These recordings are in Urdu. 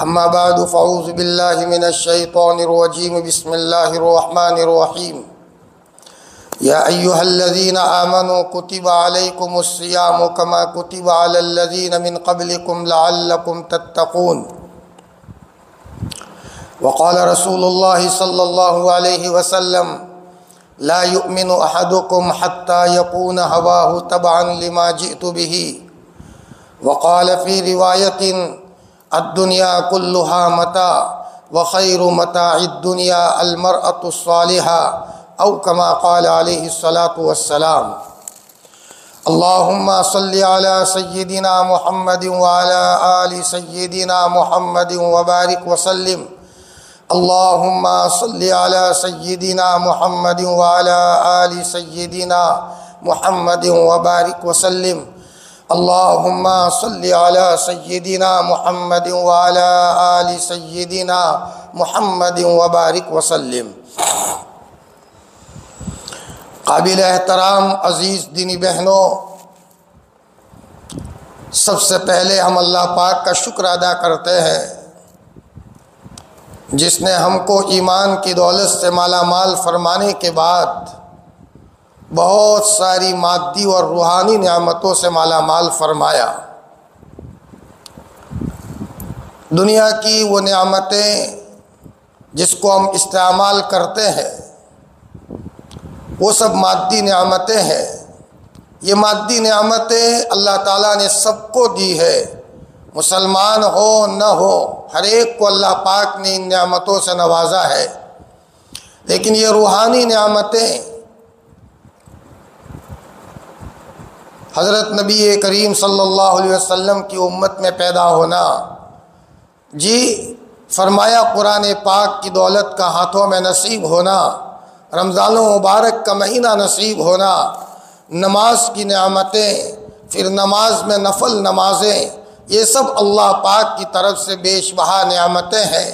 اما بعد فاعوذ باللہ من الشیطان الرجیم بسم اللہ الرحمن الرحیم یا ایہا الذین آمنوا کتب علیکم الصیام کما کتب علی الذین من قبلکم لعلکم تتقون وقال رسول اللہ صلی اللہ علیہ وسلم لا يؤمن احدکم حتی یکون ہواہ تبعا لما جئت بہ وقال فی روایت الدنیا كلها متاع وخير متاع الدنيا المرأة الصالحة أو كما قال عليه الصلاة والسلام اللهم صل على سيدنا محمد وعلى آل سيدنا محمد وبارك وسلم اللهم صل على سيدنا محمد وعلى آل سيدنا محمد وبارك وسلم اللهم صل على سيدنا محمد وعلى آل سيدنا محمد وبارك وسلم۔ قابل احترام عزیز دینی بہنوں، سب سے پہلے ہم اللہ پاک کا شکر ادا کرتے ہیں جس نے ہم کو ایمان کی دولت سے مالا مال فرمانے کے بعد بہت ساری مادی اور روحانی نعمتوں سے مالا مال فرمایا۔ دنیا کی وہ نعمتیں جس کو ہم استعمال کرتے ہیں وہ سب مادی نعمتیں ہیں۔ یہ مادی نعمتیں اللہ تعالیٰ نے سب کو دی ہے، مسلمان ہو نہ ہو، ہر ایک کو اللہ پاک نے ان نعمتوں سے نوازا ہے۔ لیکن یہ روحانی نعمتیں حضرت نبی کریم صلی اللہ علیہ وسلم کی امت میں پیدا ہونا، فرمایا قرآن پاک کی دولت کا ہاتھوں میں نصیب ہونا، رمضان مبارک کا مہینہ نصیب ہونا، نماز کی نعمتیں، پھر نماز میں نفل نمازیں، یہ سب اللہ پاک کی طرف سے بیش بہا نعمتیں ہیں۔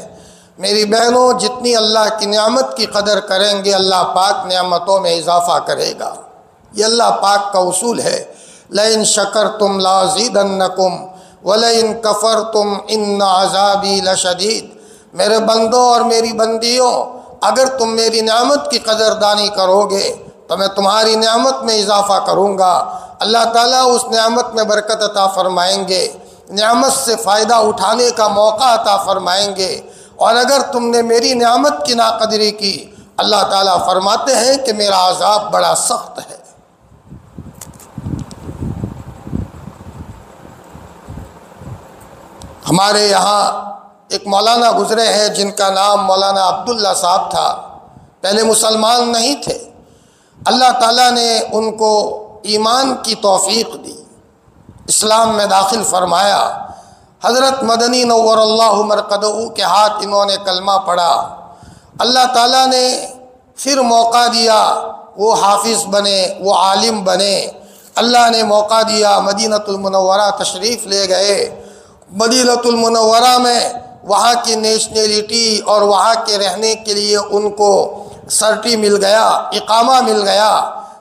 میری بہنوں، جتنی اللہ کی نعمت کی قدر کریں گے اللہ پاک نعمتوں میں اضافہ کرے گا۔ یہ اللہ پاک کا اصول ہے، لَإِن شَكَرْتُمْ لَأَزِيدَنَّكُمْ وَلَئِن كَفَرْتُمْ إِنَّ عَذَابِي لَشَدِيدٌ۔ میرے بندوں اور میری بندیوں، اگر تم میری نعمت کی قدردانی کرو گے تو میں تمہاری نعمت میں اضافہ کروں گا۔ اللہ تعالیٰ اس نعمت میں برکت عطا فرمائیں گے، نعمت سے فائدہ اٹھانے کا موقع عطا فرمائیں گے، اور اگر تم نے میری نعمت کی ناقدری کی، اللہ تعالیٰ فرماتے ہیں کہ میرا عذاب بڑا سخت ہے۔ ہمارے یہاں ایک مولانا گزرے ہیں جن کا نام مولانا عبداللہ صاحب تھا، پہلے مسلمان نہیں تھے، اللہ تعالیٰ نے ان کو ایمان کی توفیق دی، اسلام میں داخل فرمایا۔ حضرت مدنی نور اللہ مرقدہ کے ہاتھ انہوں نے کلمہ پڑھا، اللہ تعالیٰ نے پھر موقع دیا، وہ حافظ بنے، وہ عالم بنے، اللہ نے موقع دیا، مدینہ المنورہ تشریف لے گئے۔ مدینہ المنورہ میں وہاں کی نیشنلٹی اور وہاں کے رہنے کے لیے ان کو سرٹی مل گیا، اقامہ مل گیا،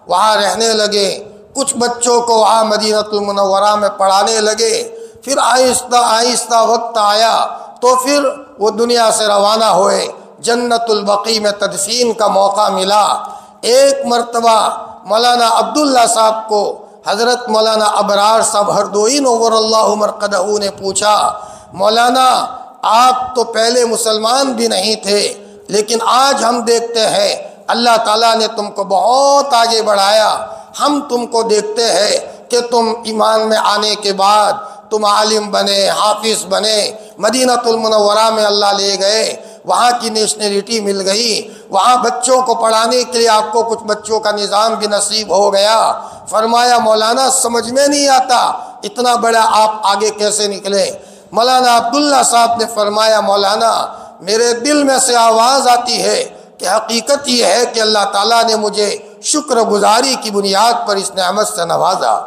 وہاں رہنے لگے، کچھ بچوں کو وہاں مدینہ المنورہ میں پڑھانے لگے۔ پھر آہستہ آہستہ وقت آیا تو پھر وہ دنیا سے روانہ ہوئے، جنت البقیع میں تدفین کا موقع ملا۔ ایک مرتبہ مولانا عبداللہ صاحب کو حضرت مولانا ابرار صاحب ہردوئی نور اللہ مرقدہ نے پوچھا، مولانا آپ تو پہلے مسلمان بھی نہیں تھے، لیکن آج ہم دیکھتے ہیں اللہ تعالیٰ نے تم کو بہت آگے بڑھایا، ہم تم کو دیکھتے ہیں کہ تم ایمان میں آنے کے بعد تم عالم بنے، حافظ بنے، مدینہ المنورہ میں اللہ لے گئے، وہاں کی نیشنلٹی مل گئی، وہاں بچوں کو پڑھانے کے لیے آپ کو کچھ بچوں کا نظام بھی نصیب ہو گیا۔ فرمایا مولانا سمجھ میں نہیں آتا اتنا بڑا آپ آگے کیسے نکلے۔ مولانا عبداللہ صاحب نے فرمایا مولانا میرے دل میں سے آواز آتی ہے کہ حقیقت یہ ہے کہ اللہ تعالیٰ نے مجھے شکر گزاری کی بنیاد پر اس نعمت سے نوازا۔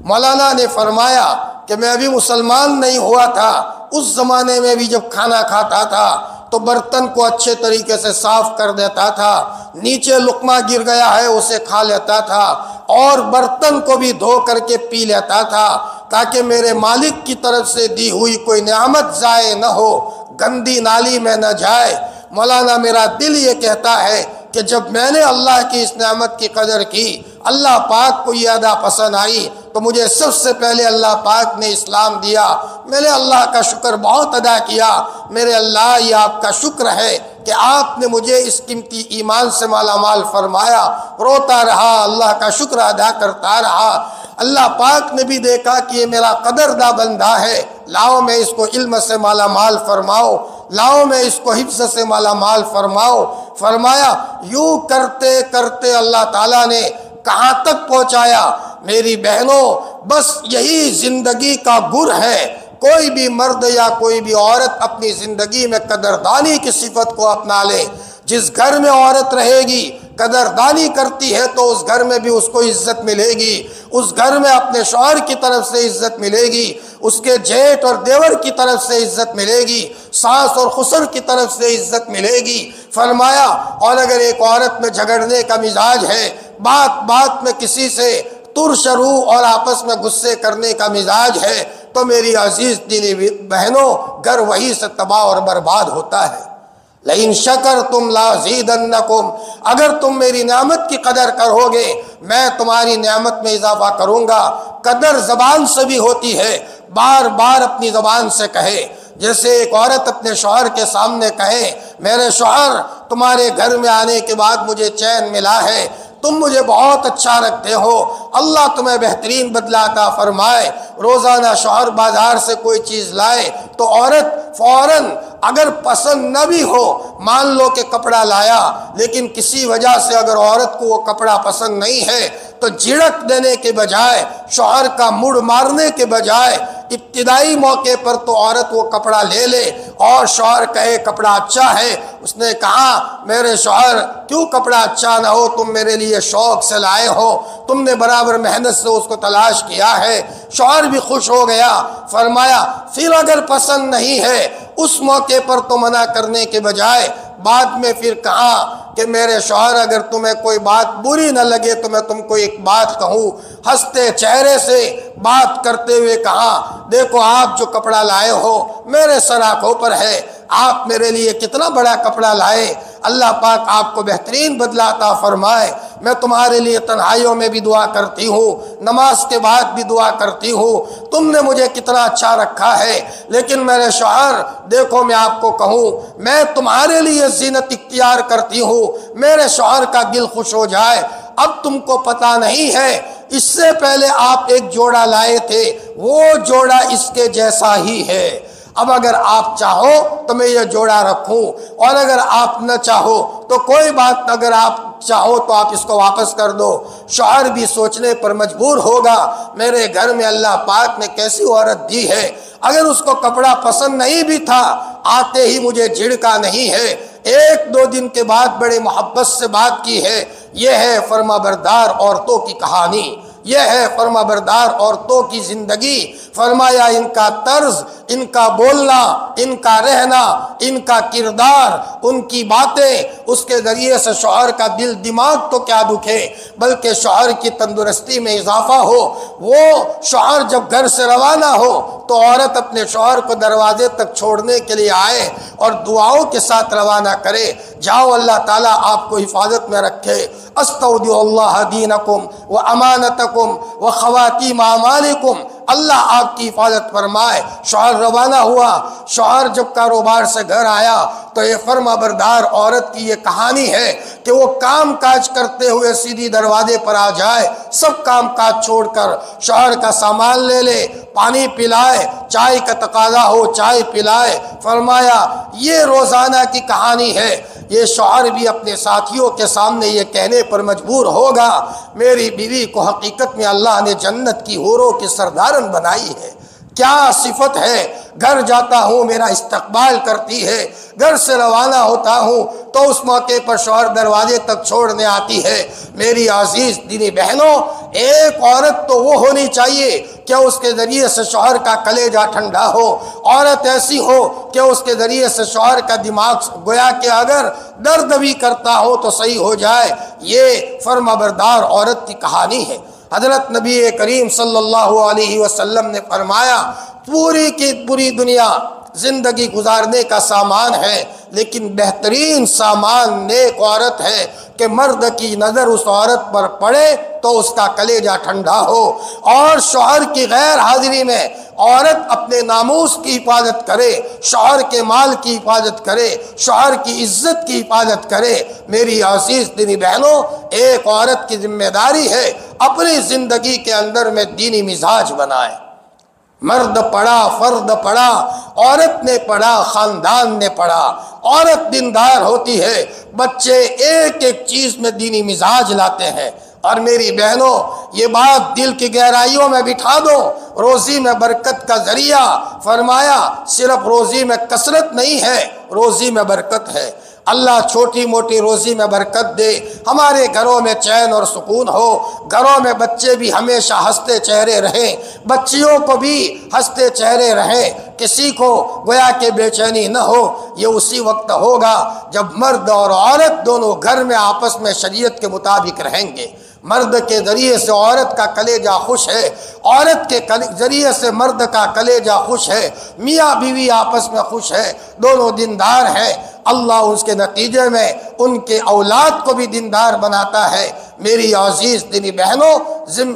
مولانا نے فرمایا کہ میں ابھی مسلمان نہیں ہوا تھا، اس زمانے میں بھی جب کھانا کھاتا تھا تو برتن کو اچھے طریقے سے صاف کر دیتا تھا، نیچے لقمہ گر گیا ہے اسے کھا لیتا تھا، اور برتن کو بھی دھو کر کے پی لیتا تھا تاکہ میرے مالک کی طرف سے دی ہوئی کوئی نعمت ضائع نہ ہو، گندی نالی میں نہ جائے۔ مولانا میرا دل یہ کہتا ہے کہ جب میں نے اللہ کی اس نعمت کی قدر کی، اللہ پاک کو یہ ادا پسند آئی، تو مجھے سب سے پہلے اللہ پاک نے اسلام دیا۔ میں نے اللہ کا شکر بہت ادا کیا۔ میرے اللہ، یہ آپ کا شکر ہے کہ آپ نے مجھے اس قیمتی ایمان سے مالا مال فرمایا۔ روتا رہا، اللہ کا شکر ادا کرتا رہا۔ اللہ پاک نے بھی دیکھا کہ یہ میرا قدردہ بندہ ہے، لاؤ میں اس کو علم سے مالا مال فرماؤ، لاؤ میں اس کو حفظ سے مالا مال فرماؤ۔ فرمایا یوں کرتے کرتے اللہ تعالیٰ نے کہاں تک پہنچایا؟ میری بہنوں، بس یہی زندگی کا گر ہے۔ کوئی بھی مرد یا کوئی بھی عورت اپنی زندگی میں قدردانی کی صفت کو اپنا لے۔ جس گھر میں عورت رہے گی، قدردانی کرتی ہے، تو اس گھر میں بھی اس کو عزت ملے گی۔ اس گھر میں اپنے شوہر کی طرف سے عزت ملے گی، اس کے جیٹ اور دیور کی طرف سے عزت ملے گی، ساس اور خسر کی طرف سے عزت ملے گی۔ فرمایا اور اگر ایک عورت میں جھگڑنے کا مزاج ہے، بات بات میں کسی سے ترشرو اور آپس میں غصے کرنے کا مزاج ہے، تو میری عزیز دینی بہنوں، گھر وہی سے تباہ اور برباد ہوتا ہے۔ لئن شکرتم لازیدنکم، اگر تم میری نعمت کی قدر کرو گے، میں تمہاری نعمت میں اضافہ کروں گا۔ قدر زبان سے بھی ہوتی ہے، بار بار اپنی زبان سے کہے۔ جیسے ایک عورت اپنے شوہر کے سامنے کہے، میرے شوہر، تمہارے گھر میں آنے کے بعد مجھے چین ملا ہے، تم مجھے بہت اچھا رکھتے ہو، اللہ تمہیں بہترین بدلہ عطا فرمائے۔ روزانہ شوہر بازار سے کوئی چیز لائے تو عورت فوراً، اگر پسند نہ بھی ہو، مان لو کہ کپڑا لایا، لیکن کسی وجہ سے اگر عورت کو وہ کپڑا پسند نہیں ہے، تو جھڑک دینے کے بجائے، شوہر کا مڑ مارنے کے بجائے، ابتدائی موقع پر تو عورت وہ کپڑا لے لے، اور شوہر کہے کپڑا اچھا ہے۔ اس نے کہا میرے شوہر، کیوں کپڑا اچھا نہ ہو، تم میرے لیے شوق سے لائے ہو، تم نے برابر محنت سے اس کو تلاش کیا ہے۔ شوہر بھی خوش ہو گیا۔ فرمایا پھر اگر پسند نہیں ہے، اس موقع پر تو منع کرنے کے بجائے بعد میں پھر کہا کہ میرے شوہر، اگر تمہیں کوئی بات بری نہ لگے تو میں تم کو ایک بات کہوں۔ ہنستے چہرے سے بات کرتے ہوئے کہا دیکھو آپ جو کپڑا لائے ہو میرے سر آنکھوں پر ہے، آپ میرے لیے کتنا بڑا کپڑا لائے، اللہ پاک آپ کو بہترین بدلہ عطا فرمائے۔ میں تمہارے لیے تنہائیوں میں بھی دعا کرتی ہوں، نماز کے بعد بھی دعا کرتی ہوں، تم نے مجھے کتنا اچھا رکھا ہے۔ لیکن میرے شوہر دیکھو، میں آپ کو کہوں، میں تمہارے لیے زینت اختیار کرتی ہوں، میرے شوہر کا دل خوش ہو جائے۔ اب تم کو پتہ نہیں ہے، اس سے پہلے آپ ایک جوڑا لائے تھے، وہ جوڑا اس کے جیسا ہی ہے۔ اب اگر آپ چاہو تو میں یہ جوڑا رکھوں، اور اگر آپ نہ چاہو تو کوئی بات، اگر آپ چاہو تو آپ اس کو واپس کر دو۔ شوہر بھی سوچنے پر مجبور ہوگا، میرے گھر میں اللہ پاک نے کیسی عورت دی ہے، اگر اس کو کپڑا پسند نہیں بھی تھا، آتے ہی مجھے جھڑکا نہیں ہے، ایک دو دن کے بعد بڑے محبت سے بات کی ہے۔ یہ ہے فرما بردار عورتوں کی کہانی، یہ ہے فرما بردار عورتوں کی زندگی۔ فرمایا ان کا طرز، ان کا بولنا، ان کا رہنا، ان کا کردار، ان کی باتیں، اس کے ذریعے سے شوہر کا دل دماغ تو کیا دکھے، بلکہ شوہر کی تندرستی میں اضافہ ہو۔ وہ شوہر جب گھر سے روانہ ہو تو عورت اپنے شوہر کو دروازے تک چھوڑنے کے لیے آئے اور دعاؤں کے ساتھ روانہ کرے، جاؤ اللہ تعالیٰ آپ کو حفاظت میں رکھے۔ استودع اللہ دینکم و امانتکم و خواتیم اعمالکم، اللہ آپ کی حفاظت فرمائے۔ شوہر روانہ ہوا، شوہر جب کاروبار سے گھر آیا تو یہ فرما بردار عورت کی یہ کہانی ہے کہ وہ کام کاج کرتے ہوئے سیدھی دروازے پر آ جائے، سب کام کاج چھوڑ کر شوہر کا سامان لے لے، پانی پلائے، چائے کا تقاضا ہو چائے پلائے۔ فرمایا یہ روزانہ کی کہانی ہے۔ یہ شوہر بھی اپنے ساتھیوں کے سامنے یہ کہنے پر مجبور ہوگا میری بیوی کو حقیقت میں اللہ نے جنت کی حوروں کی سردارن بنائی ہے۔ کیا صفت ہے، گھر جاتا ہوں میرا استقبال کرتی ہے، گھر سے روانہ ہوتا ہوں تو اس موقع پر شوہر دروازے تک چھوڑنے آتی ہے۔ میری عزیز دینی بہنوں، ایک عورت تو وہ ہونی چاہیے کہ اس کے ذریعے سے شوہر کا کلیجہ ٹھنڈا ہو، عورت ایسی ہو کہ اس کے ذریعے سے شوہر کا دماغ گویا کہ اگر درد بھی کرتا ہو تو صحیح ہو جائے۔ یہ فرما بردار عورت کی کہانی ہے۔ حضرت نبی کریم صلی اللہ علیہ وسلم نے فرمایا پوری کی پوری دنیا زندگی گزارنے کا سامان ہے، لیکن بہترین سامان نیک عورت ہے کہ مرد کی نظر اس عورت پر پڑے تو اس کا کلیجہ ٹھنڈا ہو، اور شوہر کی غیر حاضری میں عورت اپنے ناموس کی حفاظت کرے، شوہر کے مال کی حفاظت کرے، شوہر کی عزت کی حفاظت کرے۔ میری عزیز دینی بہنوں، ایک عورت کی ذمہ داری ہے اپنی زندگی کے اندر میں دینی مزاج بنائے۔ مرد پڑھا، فرد پڑھا، عورت نے پڑھا، خاندان نے پڑھا، عورت دیندار ہوتی ہے، بچے ایک ایک چیز میں دینی مزاج لاتے ہیں۔ اور میری بہنوں، یہ بات دل کی گہرائیوں میں بٹھا دو، روزی میں برکت کا ذریعہ فرمایا صرف روزی میں کثرت نہیں ہے، روزی میں برکت ہے۔ اللہ چھوٹی موٹی روزی میں برکت دے، ہمارے گھروں میں چین اور سکون ہو، گھروں میں بچے بھی ہمیشہ ہنستے چہرے رہیں، بچیوں کو بھی ہنستے چہرے رہیں، کسی کو گویا کہ بے چینی نہ ہو۔ یہ اسی وقت ہوگا جب مرد اور عورت دونوں گھر میں آپس میں شریعت کے مطابق رہیں گے۔ مرد کے ذریعے سے عورت کا کلیجہ خوش ہے، عورت کے ذریعے سے مرد کا کلیجہ خوش ہے، میاں بیوی آپس میں خوش ہے، دونوں دیندار ہیں، اللہ اس کے نتیجے میں ان کے اولاد کو بھی دیندار بناتا ہے۔ میری عزیز دینی بہنوں،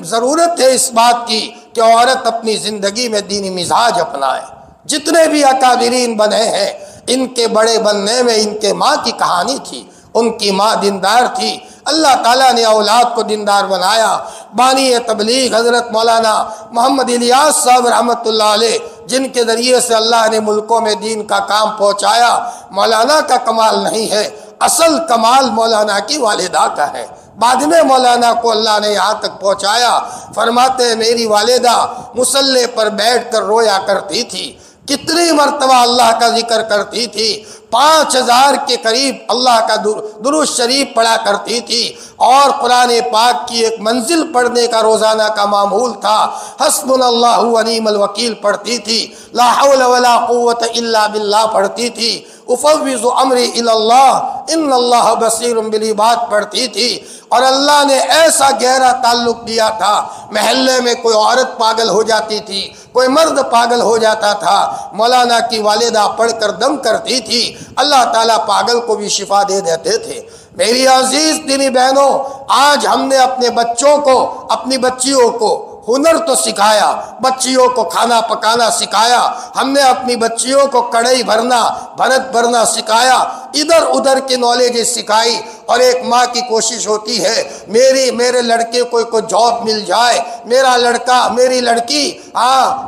ضرورت ہے اس بات کی کہ عورت اپنی زندگی میں دینی مزاج اپنائے۔ جتنے بھی اکابرین بنے ہیں، ان کے بڑے بننے میں ان کے ماں کی کہانی تھی، ان کی ماں دیندار تھی، اللہ تعالیٰ نے اولاد کو دیندار بنایا۔ بانی تبلیغ حضرت مولانا محمد الیاس صاحب رحمۃ اللہ علیہ، جن کے ذریعے سے اللہ نے ملکوں میں دین کا کام پہنچایا، مولانا کا کمال نہیں ہے، اصل کمال مولانا کی والدہ کا ہے۔ بعد میں مولانا کو اللہ نے یہاں تک پہنچایا۔ فرماتے ہیں میری والدہ مصلی پر بیٹھ کر رویا کرتی تھی، کتنی مرتبہ اللہ کا ذکر کرتی تھی، 5000 کے قریب اللہ کا درود شریف پڑھا کرتی تھی، اور قرآن پاک کی ایک منزل پڑھنے کا روزانہ کا معمول تھا۔ حسبنا اللہ و نعم الوکیل پڑھتی تھی، لا حول ولا قوت الا باللہ پڑھتی تھی، افوض امری الی اللہ ان اللہ بصیر بالعباد پڑھتی تھی۔ اور اللہ نے ایسا گہرا تعلق دیا تھا، محلے میں کوئی عورت پاگل ہو جاتی تھی، کوئی مرد پاگل ہو جاتا تھا، مولانا کی والدہ پڑھ کر دم کرتی تھی، اللہ تعالیٰ پاگل کو بھی شفا دے دیتے تھے۔ میری عزیز دینی بہنوں، آج ہم نے اپنے بچوں کو، اپنی بچیوں کو ہنر تو سکھایا، بچیوں کو کھانا پکانا سکھایا، ہم نے اپنی بچیوں کو کڑھائی بھرنا، بھرت بھرنا سکھایا، ادھر ادھر کی نالج سکھائی، اور ایک ماں کی کوشش ہوتی ہے میرے لڑکے کو کوئی جاب مل جائے، میرا لڑکا میری لڑکی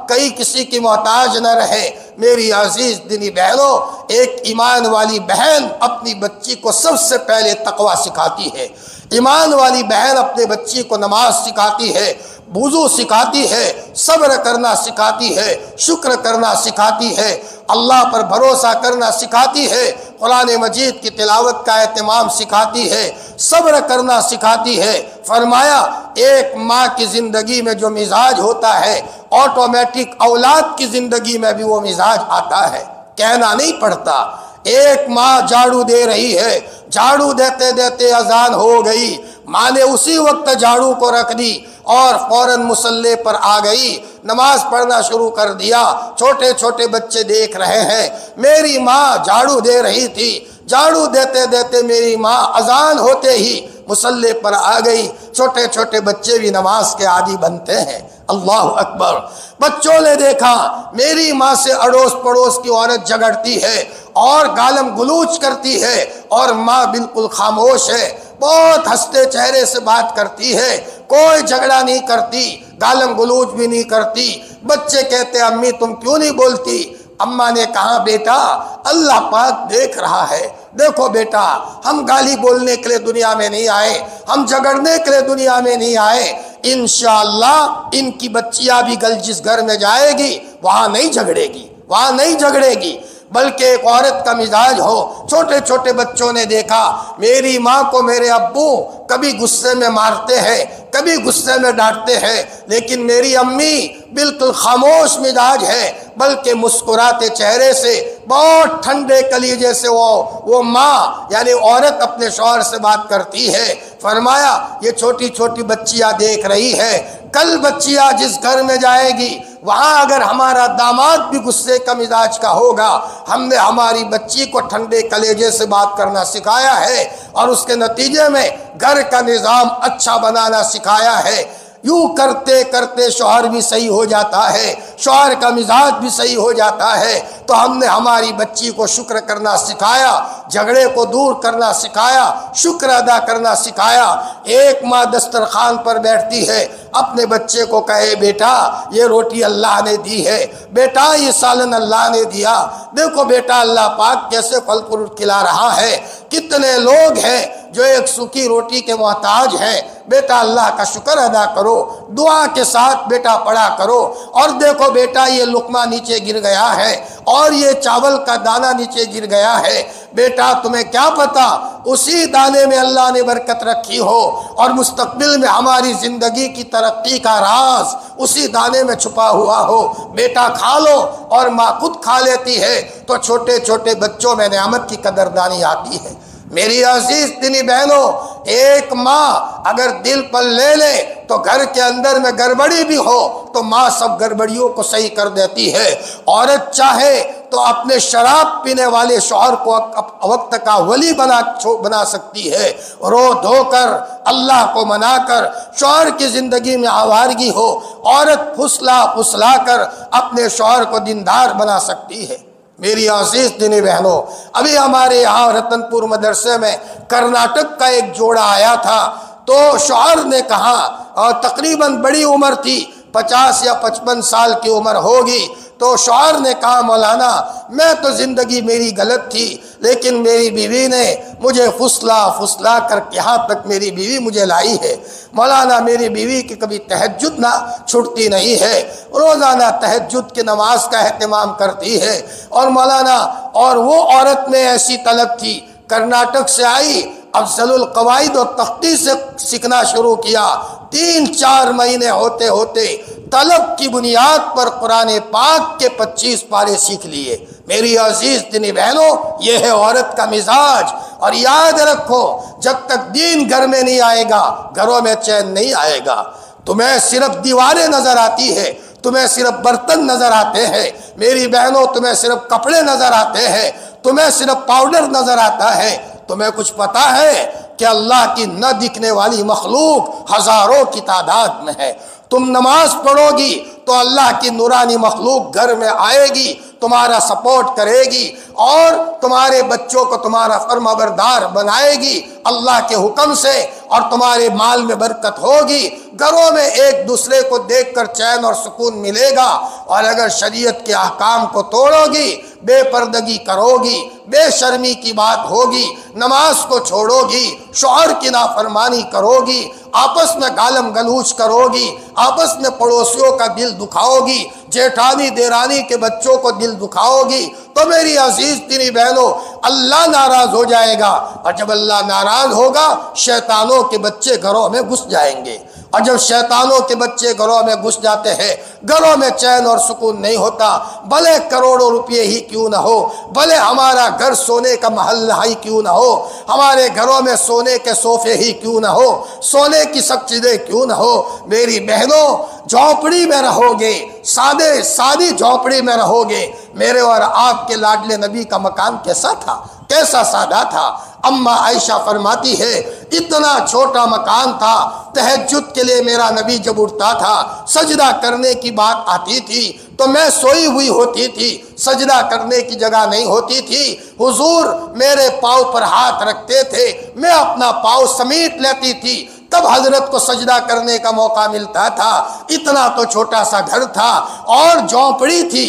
کہیں کسی کی محتاج نہ رہے۔ میری عزیز دینی بہنوں، ایک ایمان والی بہن اپنی بچی کو سب سے پہلے تقوی سکھاتی ہے، ایمان والی بہن اپنے بچی کو نماز سکھاتی ہے، وضو سکھاتی ہے، صبر کرنا سکھاتی ہے، شکر کرنا سکھاتی ہے، اللہ پر بھروسہ کرنا سکھاتی ہے، قرآن مجید کی تلاوت کا اہتمام سکھاتی ہے، صبر کرنا سکھاتی ہے۔ فرمایا ایک ماں کی زندگی میں جو مزاج ہوتا ہے، آٹومیٹک اولاد کی زندگی میں بھی وہ مزاج آتا ہے، کہنا نہیں پڑتا۔ ایک ماں جھاڑو دے رہی ہے، جھاڑو دیتے دیتے اذان ہو گئی، ماں نے اسی وقت جھاڑو کو رکھ دی اور فوراً مصلی پر آ گئی، نماز پڑھنا شروع کر دیا، چھوٹے چھوٹے بچے دیکھ رہے ہیں۔ میری ماں جھاڑو دے رہی تھی، جھاڑو دیتے دیتے میری ماں اذان ہوتے ہی مصلی پر آ گئی۔ چھوٹے چھوٹے بچے بھی نماز کے عادی بنتے ہیں۔ اللہ اکبر۔ بچوں نے دیکھا میری ماں سے اڑوس پڑوس کی عورت جھگڑتی ہے اور گالم گلوچ کرتی ہے، اور ماں بالکل خاموش ہے، بہت ہنستے چہرے سے بات کرتی ہے، کوئی جھگڑا نہیں کرتی، گالم گلوچ بھی نہیں کرتی۔ بچے کہتے امی تم کیوں نہیں بولتی؟ اماں نے کہا بیٹا اللہ پاک دیکھ رہا ہے، دیکھو بیٹا ہم گالی بولنے کے لیے دنیا میں نہیں آئے، ہم جھگڑنے کے لیے دنیا میں نہیں آئے، انشاءاللہ ان کی بچیاں بھی جس گھر میں جائے گی وہاں نہیں جھگڑے گی، وہاں نہیں جھگڑے گی، بلکہ ایک عورت کا مزاج ہو۔ چھوٹے چھوٹے بچوں نے دیکھا میری ماں کو میرے ابو کبھی غصے میں مارتے ہیں، کبھی غصے میں ڈانٹتے ہیں، لیکن میری امی بالکل خاموش مزاج ہے، بلکہ مسکراتے چہرے سے بہت ٹھنڈے کلیجے سے وہ ماں یعنی عورت اپنے شوہر سے بات کرتی ہے۔ فرمایا یہ چھوٹی چھوٹی بچیاں دیکھ رہی ہے، کل بچیاں جس گھر میں جائے گی وہاں اگر ہمارا داماد بھی غصے کا مزاج کا ہوگا، ہم نے ہماری بچی کو ٹھنڈے کلیجے سے بات کرنا سکھایا ہے اور اس کے نتیجے میں گھر کا نظام اچھا بنانا سکھایا ہے۔ یوں کرتے کرتے شوہر بھی صحیح ہو جاتا ہے، شوہر کا مزاج بھی صحیح ہو جاتا ہے، تو ہم نے ہماری بچی کو شکر کرنا سکھایا، جھگڑے کو دور کرنا سکھایا، شکر ادا کرنا سکھایا۔ ایک ماں دسترخوان پر بیٹھتی ہے، اپنے بچے کو کہے بیٹا یہ روٹی اللہ نے دی ہے، بیٹا یہ سالن اللہ نے دیا، دیکھو بیٹا اللہ پاک کیسے پھل فروٹ کھلا رہا ہے، کتنے لوگ ہیں جو ایک سوکھی روٹی کے محتاج ہیں، بیٹا اللہ کا شکر ادا کرو، دعا کے ساتھ بیٹا پڑھا کرو، اور دیکھو بیٹا یہ لقمہ نیچے گر گیا ہے اور یہ چاول کا دانہ نیچے گر گیا ہے، بیٹا تمہیں کیا پتا اسی دانے میں اللہ نے برکت رکھی ہو اور مستقبل میں ہماری زندگی کی ترقی کا راز اسی دانے میں چھپا ہوا ہو، بیٹا کھا لو۔ اور ماں خود کھا لیتی ہے تو چھوٹے چھوٹے بچوں میں نعمت کی قدردانی آتی ہے۔ میری عزیز دینی بہنوں، ایک ماں اگر دل پر لے لے تو گھر کے اندر میں گڑبڑی بھی ہو تو ماں سب گڑبڑیوں کو صحیح کر دیتی ہے۔ عورت چاہے تو اپنے شراب پینے والے شوہر کو وقت کا ولی بنا سکتی ہے، رو دھو کر اللہ کو منا کر۔ شوہر کی زندگی میں آوارگی ہو، عورت پھسلا کر اپنے شوہر کو دیندار بنا سکتی ہے۔ میری عزیز دینی بہنوں، ابھی ہمارے یہاں رتن پور مدرسے میں کرناٹک کا ایک جوڑا آیا تھا، تو شوہر نے کہا، اور تقریباً بڑی عمر تھی، 50 یا 55 سال کی عمر ہوگی، تو شوہر نے کہا مولانا میں تو زندگی میری غلط تھی، لیکن میری بیوی نے مجھے پھسلا کر یہاں تک میری بیوی مجھے لائی ہے۔ مولانا میری بیوی کی کبھی تہجد نہ چھٹتی نہیں ہے، روزانہ تہجد کی نماز کا اہتمام کرتی ہے، اور مولانا اور وہ عورت میں ایسی طلب تھی، کرناٹک سے آئی، افضل القواعد اور تختی سے سیکھنا شروع کیا، 3-4 مہینے ہوتے ہوتے طلب کی بنیاد پر قرآن پاک کے 25 پارے سیکھ لیے۔ میری عزیز دینی بہنوں، یہ ہے عورت کا مزاج، اور یاد رکھو جب تک دین گھر میں نہیں آئے گا گھروں میں چین نہیں آئے گا۔ تمہیں صرف دیواریں نظر آتی ہے، تمہیں صرف برتن نظر آتے ہیں، میری بہنوں تمہیں صرف کپڑے نظر آتے ہیں، تمہیں صرف پاؤڈر نظر آتا ہے، تمہیں کچھ پتا ہے کہ اللہ کی نہ دکھنے والی مخلوق ہزاروں کی تعداد میں ہے۔ تم نماز پڑھو گی تو اللہ کی نورانی مخلوق گھر میں آئے گی، تمہارا سپورٹ کرے گی، اور تمہارے بچوں کو تمہارا فرمانبردار بنائے گی اللہ کے حکم سے، اور تمہارے مال میں برکت ہوگی، گھروں میں ایک دوسرے کو دیکھ کر چین اور سکون ملے گا۔ اور اگر شریعت کے احکام کو توڑو گی، بے پردگی کرو گی، بے شرمی کی بات ہوگی، نماز کو چھوڑو گی، شوہر کی نافرمانی کرو گی، آپس میں گالم گلوچ کرو گی، آپس میں پڑوسیوں کا دل دکھاؤ گی، جیٹھانی دیرانی کے بچوں کو دل دکھاؤ گی، تو میری عزیز دینی بہنوں اللہ ناراض ہو جائے گا، اور جب اللہ ناراض ہوگا شیطانوں کے بچے گھروں میں گھس جائیں گے، اور جب شیطانوں کے بچے گھروں میں گھس جاتے ہیں گھروں میں چین اور سکون نہیں ہوتا، بھلے کروڑوں روپے ہی کیوں نہ ہو، بھلے ہمارا گھر سونے کا محل ہی کیوں نہ ہو، ہمارے گھروں میں سونے کے صوفے ہی کیوں نہ ہو، سونے کی سب چیزیں کیوں نہ ہو، میری بہنوں جھونپڑی میں رہو گے، سادی جھونپڑی میں رہو گے۔ میرے اور آپ کے لاڈلے نبی کا مکان کیسا تھا، کیسا سادہ تھا۔ اما عائشہ فرماتی ہے اتنا چھوٹا مکان تھا، تہجد کے لیے میرا نبی جب اٹھتا تھا سجدہ کرنے کی بات آتی تھی تو میں سوئی ہوئی ہوتی تھی، سجدہ کرنے کی جگہ نہیں ہوتی تھی، حضور میرے پاؤں پر ہاتھ رکھتے تھے، میں اپنا پاؤں سمیٹ لیتی تھی، تب حضرت کو سجدہ کرنے کا موقع ملتا تھا۔ اتنا تو چھوٹا سا گھر تھا اور جھونپڑی تھی،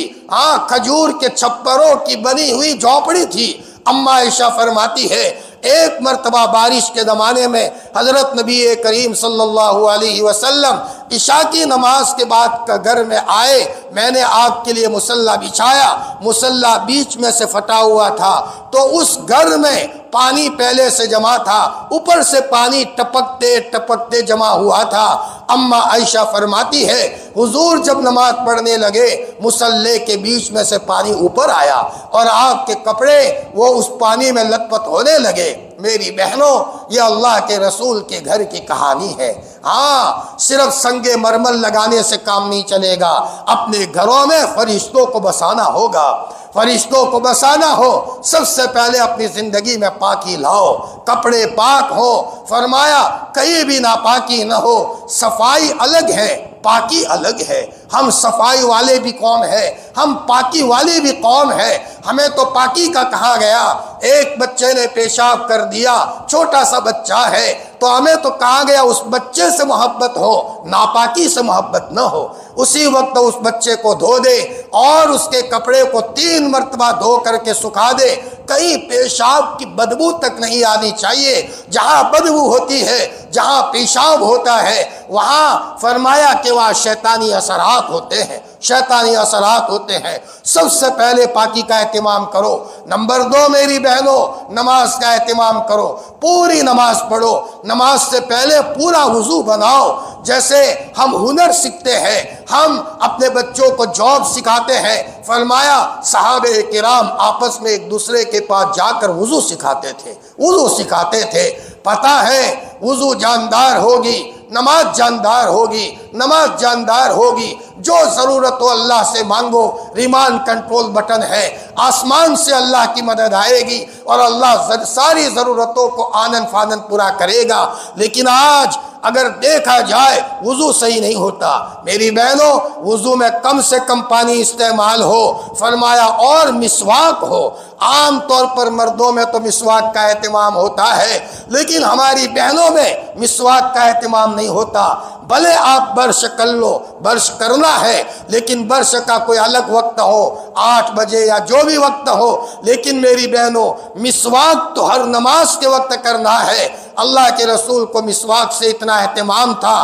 کھجور کے چھپروں کی بنی ہوئی جھونپڑی تھی۔ اما عائشہ فرماتی ہے ایک مرتبہ بارش کے زمانے میں حضرت نبی کریم صلی اللہ علیہ وسلم عشاء کی نماز کے بعد گھر میں آئے، میں نے آپ کے لیے مصلی بچھایا، مصلی بیچ میں سے پھٹا ہوا تھا، تو اس گھر میں پانی پہلے سے جمع تھا، اوپر سے پانی ٹپکتے جمع ہوا تھا۔ اما عائشہ فرماتی ہے حضور جب نماز پڑھنے لگے مصلی کے بیچ میں سے پانی اوپر آیا اور آپ کے کپڑے وہ اس پانی میں لت پت ہونے لگے۔ میری بہنوں یہ اللہ کے رسول کے گھر کی کہانی ہے۔ ہاں صرف سنگ مرمر لگانے سے کام نہیں چلے گا، اپنے گھروں میں فرشتوں کو بسانا ہوگا۔ فرشتوں کو بسانا ہو سب سے پہلے اپنی زندگی میں پاکی لاؤ، کپڑے پاک ہو، فرمایا کہیں بھی ناپاکی نہ ہو۔ صفائی الگ ہے، پاکی الگ ہے۔ ہم صفائی والے بھی قوم ہے، ہم پاکی والے بھی قوم ہے۔ ہمیں تو پاکی کا کہا گیا، ایک بچے نے پیشاب کر دیا، چھوٹا سا بچہ ہے، تو ہمیں تو کہا گیا اس بچے سے محبت ہو، ناپاکی سے محبت نہ ہو۔ اسی وقت اس بچے کو دھو دے اور اس کے کپڑے کو 3 مرتبہ دھو کر کے سکھا دے، کہیں پیشاب کی بدبو تک نہیں آنی چاہیے۔ جہاں بدبو ہوتی ہے، جہاں پیشاب ہوتا ہے، وہاں فرمایا کہ وہاں شیطانی اثرات ہوتے ہیں، شیطانی اثرات ہوتے ہیں۔ سب سے پہلے پاکی کا اہتمام کرو۔ نمبر 2 میری بہنوں، نماز کا اہتمام کرو، پوری نماز پڑھو۔ نماز سے پہلے پورا وضو بناؤ۔ جیسے ہم ہنر سیکھتے ہیں، ہم اپنے بچوں کو جاب سکھاتے ہیں، فرمایا صحابہ کرام آپس میں ایک دوسرے کے پاس جا کر وضو سکھاتے تھے، وضو سکھاتے تھے۔ پتہ ہے وضو جاندار ہوگی، نماز جاندار ہوگی، نماز جاندار ہوگی۔ جو ضرورت ہو اللہ سے مانگو، ریمان کنٹرول بٹن ہے، آسمان سے اللہ کی مدد آئے گی اور اللہ ساری ضرورتوں کو آنن فانن پورا کرے گا۔ لیکن آج اگر دیکھا جائے وضو صحیح نہیں ہوتا۔ میری بہنوں وضو میں کم سے کم پانی استعمال ہو، فرمایا اور مسواک ہو۔ عام طور پر مردوں میں تو مسواک کا اہتمام ہوتا ہے، لیکن ہماری بہنوں میں مسواک کا اہتمام نہیں ہوتا۔ بھلے آپ برش کر لو، برش کرنا ہے لیکن برش کا کوئی الگ وقت ہو، 8 بجے یا جو بھی وقت ہو، لیکن میری بہنوں مسواک تو ہر نماز کے وقت کرنا ہے۔ اللہ کے رسول کو مسواک سے اتنا اہتمام تھا،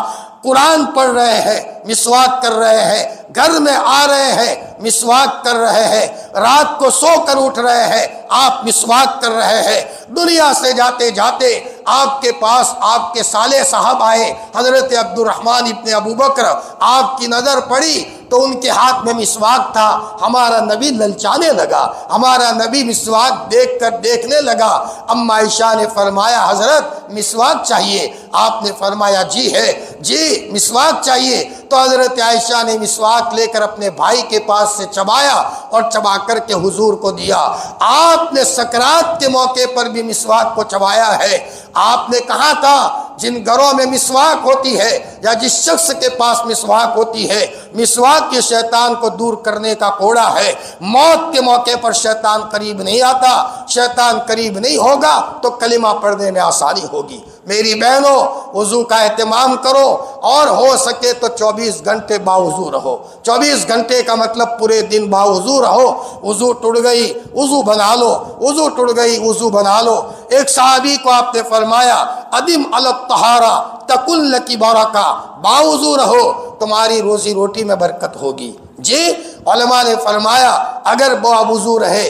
قرآن پڑھ رہے ہیں مسواک کر رہے ہیں، گھر میں آ رہے ہیں مسواک کر رہے ہیں، رات کو سو کر اٹھ رہے ہیں آپ مسواک کر رہے ہیں۔ دنیا سے جاتے جاتے آپ کے پاس آپ کے صالح صاحب آئے، حضرت عبد الرحمن ابن ابو بکر، آپ کی نظر پڑی تو ان کے ہاتھ میں مسواک تھا۔ ہمارا نبی للچانے لگا، ہمارا نبی مسواک دیکھ کر دیکھنے لگا۔ اما عائشہ نے فرمایا حضرت مسواک چاہیے؟ آپ نے فرمایا جی ہے، جی مسواک چاہیے۔ تو حضرت عائشہ نے مسواک لے کر اپنے بھائی کے پاس سے چبایا اور چبا کر کے حضور کو دیا۔ آپ نے سکرات کے موقع پر بھی مسواک کو چبایا ہے۔ آپ نے کہا تھا جن گھروں میں مسواک ہوتی ہے یا جس شخص کے پاس مسواک ہوتی ہے، مسواک کے شیطان کو دور کرنے کا کوڑا ہے۔ موت کے موقع پر شیطان قریب نہیں آتا، شیطان قریب نہیں ہوگا تو کلمہ پڑھنے میں آسانی ہوگی۔ میری بہنوں وضو کا اہتمام کرو اور ہو سکے تو 24 گھنٹے باوضو رہو۔ 24 گھنٹے کا مطلب پورے دن باوضو رہو۔ وضو ٹوٹ گئی وضو بنا لو، وضو ٹوٹ گئی وضو بنا لو۔ ایک صحابی کو آپ نے فرمایا ادم علی الطہارہ تکن لکی برکہ، باوضو رہو تمہاری روزی روٹی میں برکت ہوگی۔ جی علماء نے فرمایا اگر باوضو رہے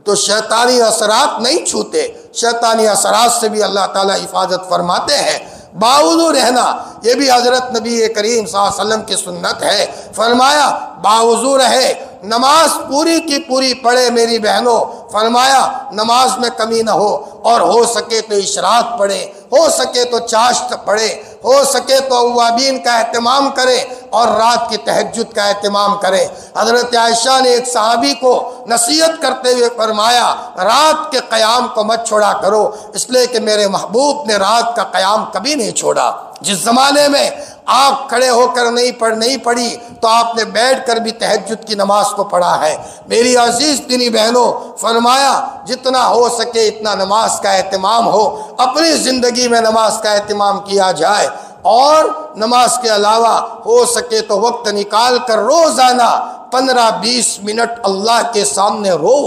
تو شیطانی اثرات نہیں چھوتے، شیطانی اثرات سے بھی اللہ تعالیٰ حفاظت فرماتے ہیں۔ باوضو رہنا یہ بھی حضرت نبی کریم صلی اللہ علیہ وسلم کی سنت ہے۔ فرمایا باوضو رہے، نماز پوری کی پوری پڑھے میری بہنوں، فرمایا نماز میں کمی نہ ہو، اور ہو سکے تو اشراق پڑھے، ہو سکے تو چاشت پڑھے، ہو سکے تو اوابین کا اہتمام کرے اور رات کی تہجد کا اہتمام کرے۔ حضرت عائشہ نے ایک صحابی کو نصیحت کرتے ہوئے فرمایا رات کے قیام کو مت چھوڑا کرو، اس لیے کہ میرے محبوب نے رات کا قیام کبھی نہیں چھوڑا۔ جس زمانے میں آپ کھڑے ہو کر نہیں پڑھی تو آپ نے بیٹھ کر بھی تہجد کی نماز کو پڑھا ہے۔ میری عزیز دینی بہنوں، فرمایا جتنا ہو سکے اتنا نماز کا اہتمام ہو، اپنی زندگی میں نماز کا اہتمام کیا جائے، اور نماز کے علاوہ ہو سکے تو وقت نکال کر روزانہ 15-20 منٹ اللہ کے سامنے رو۔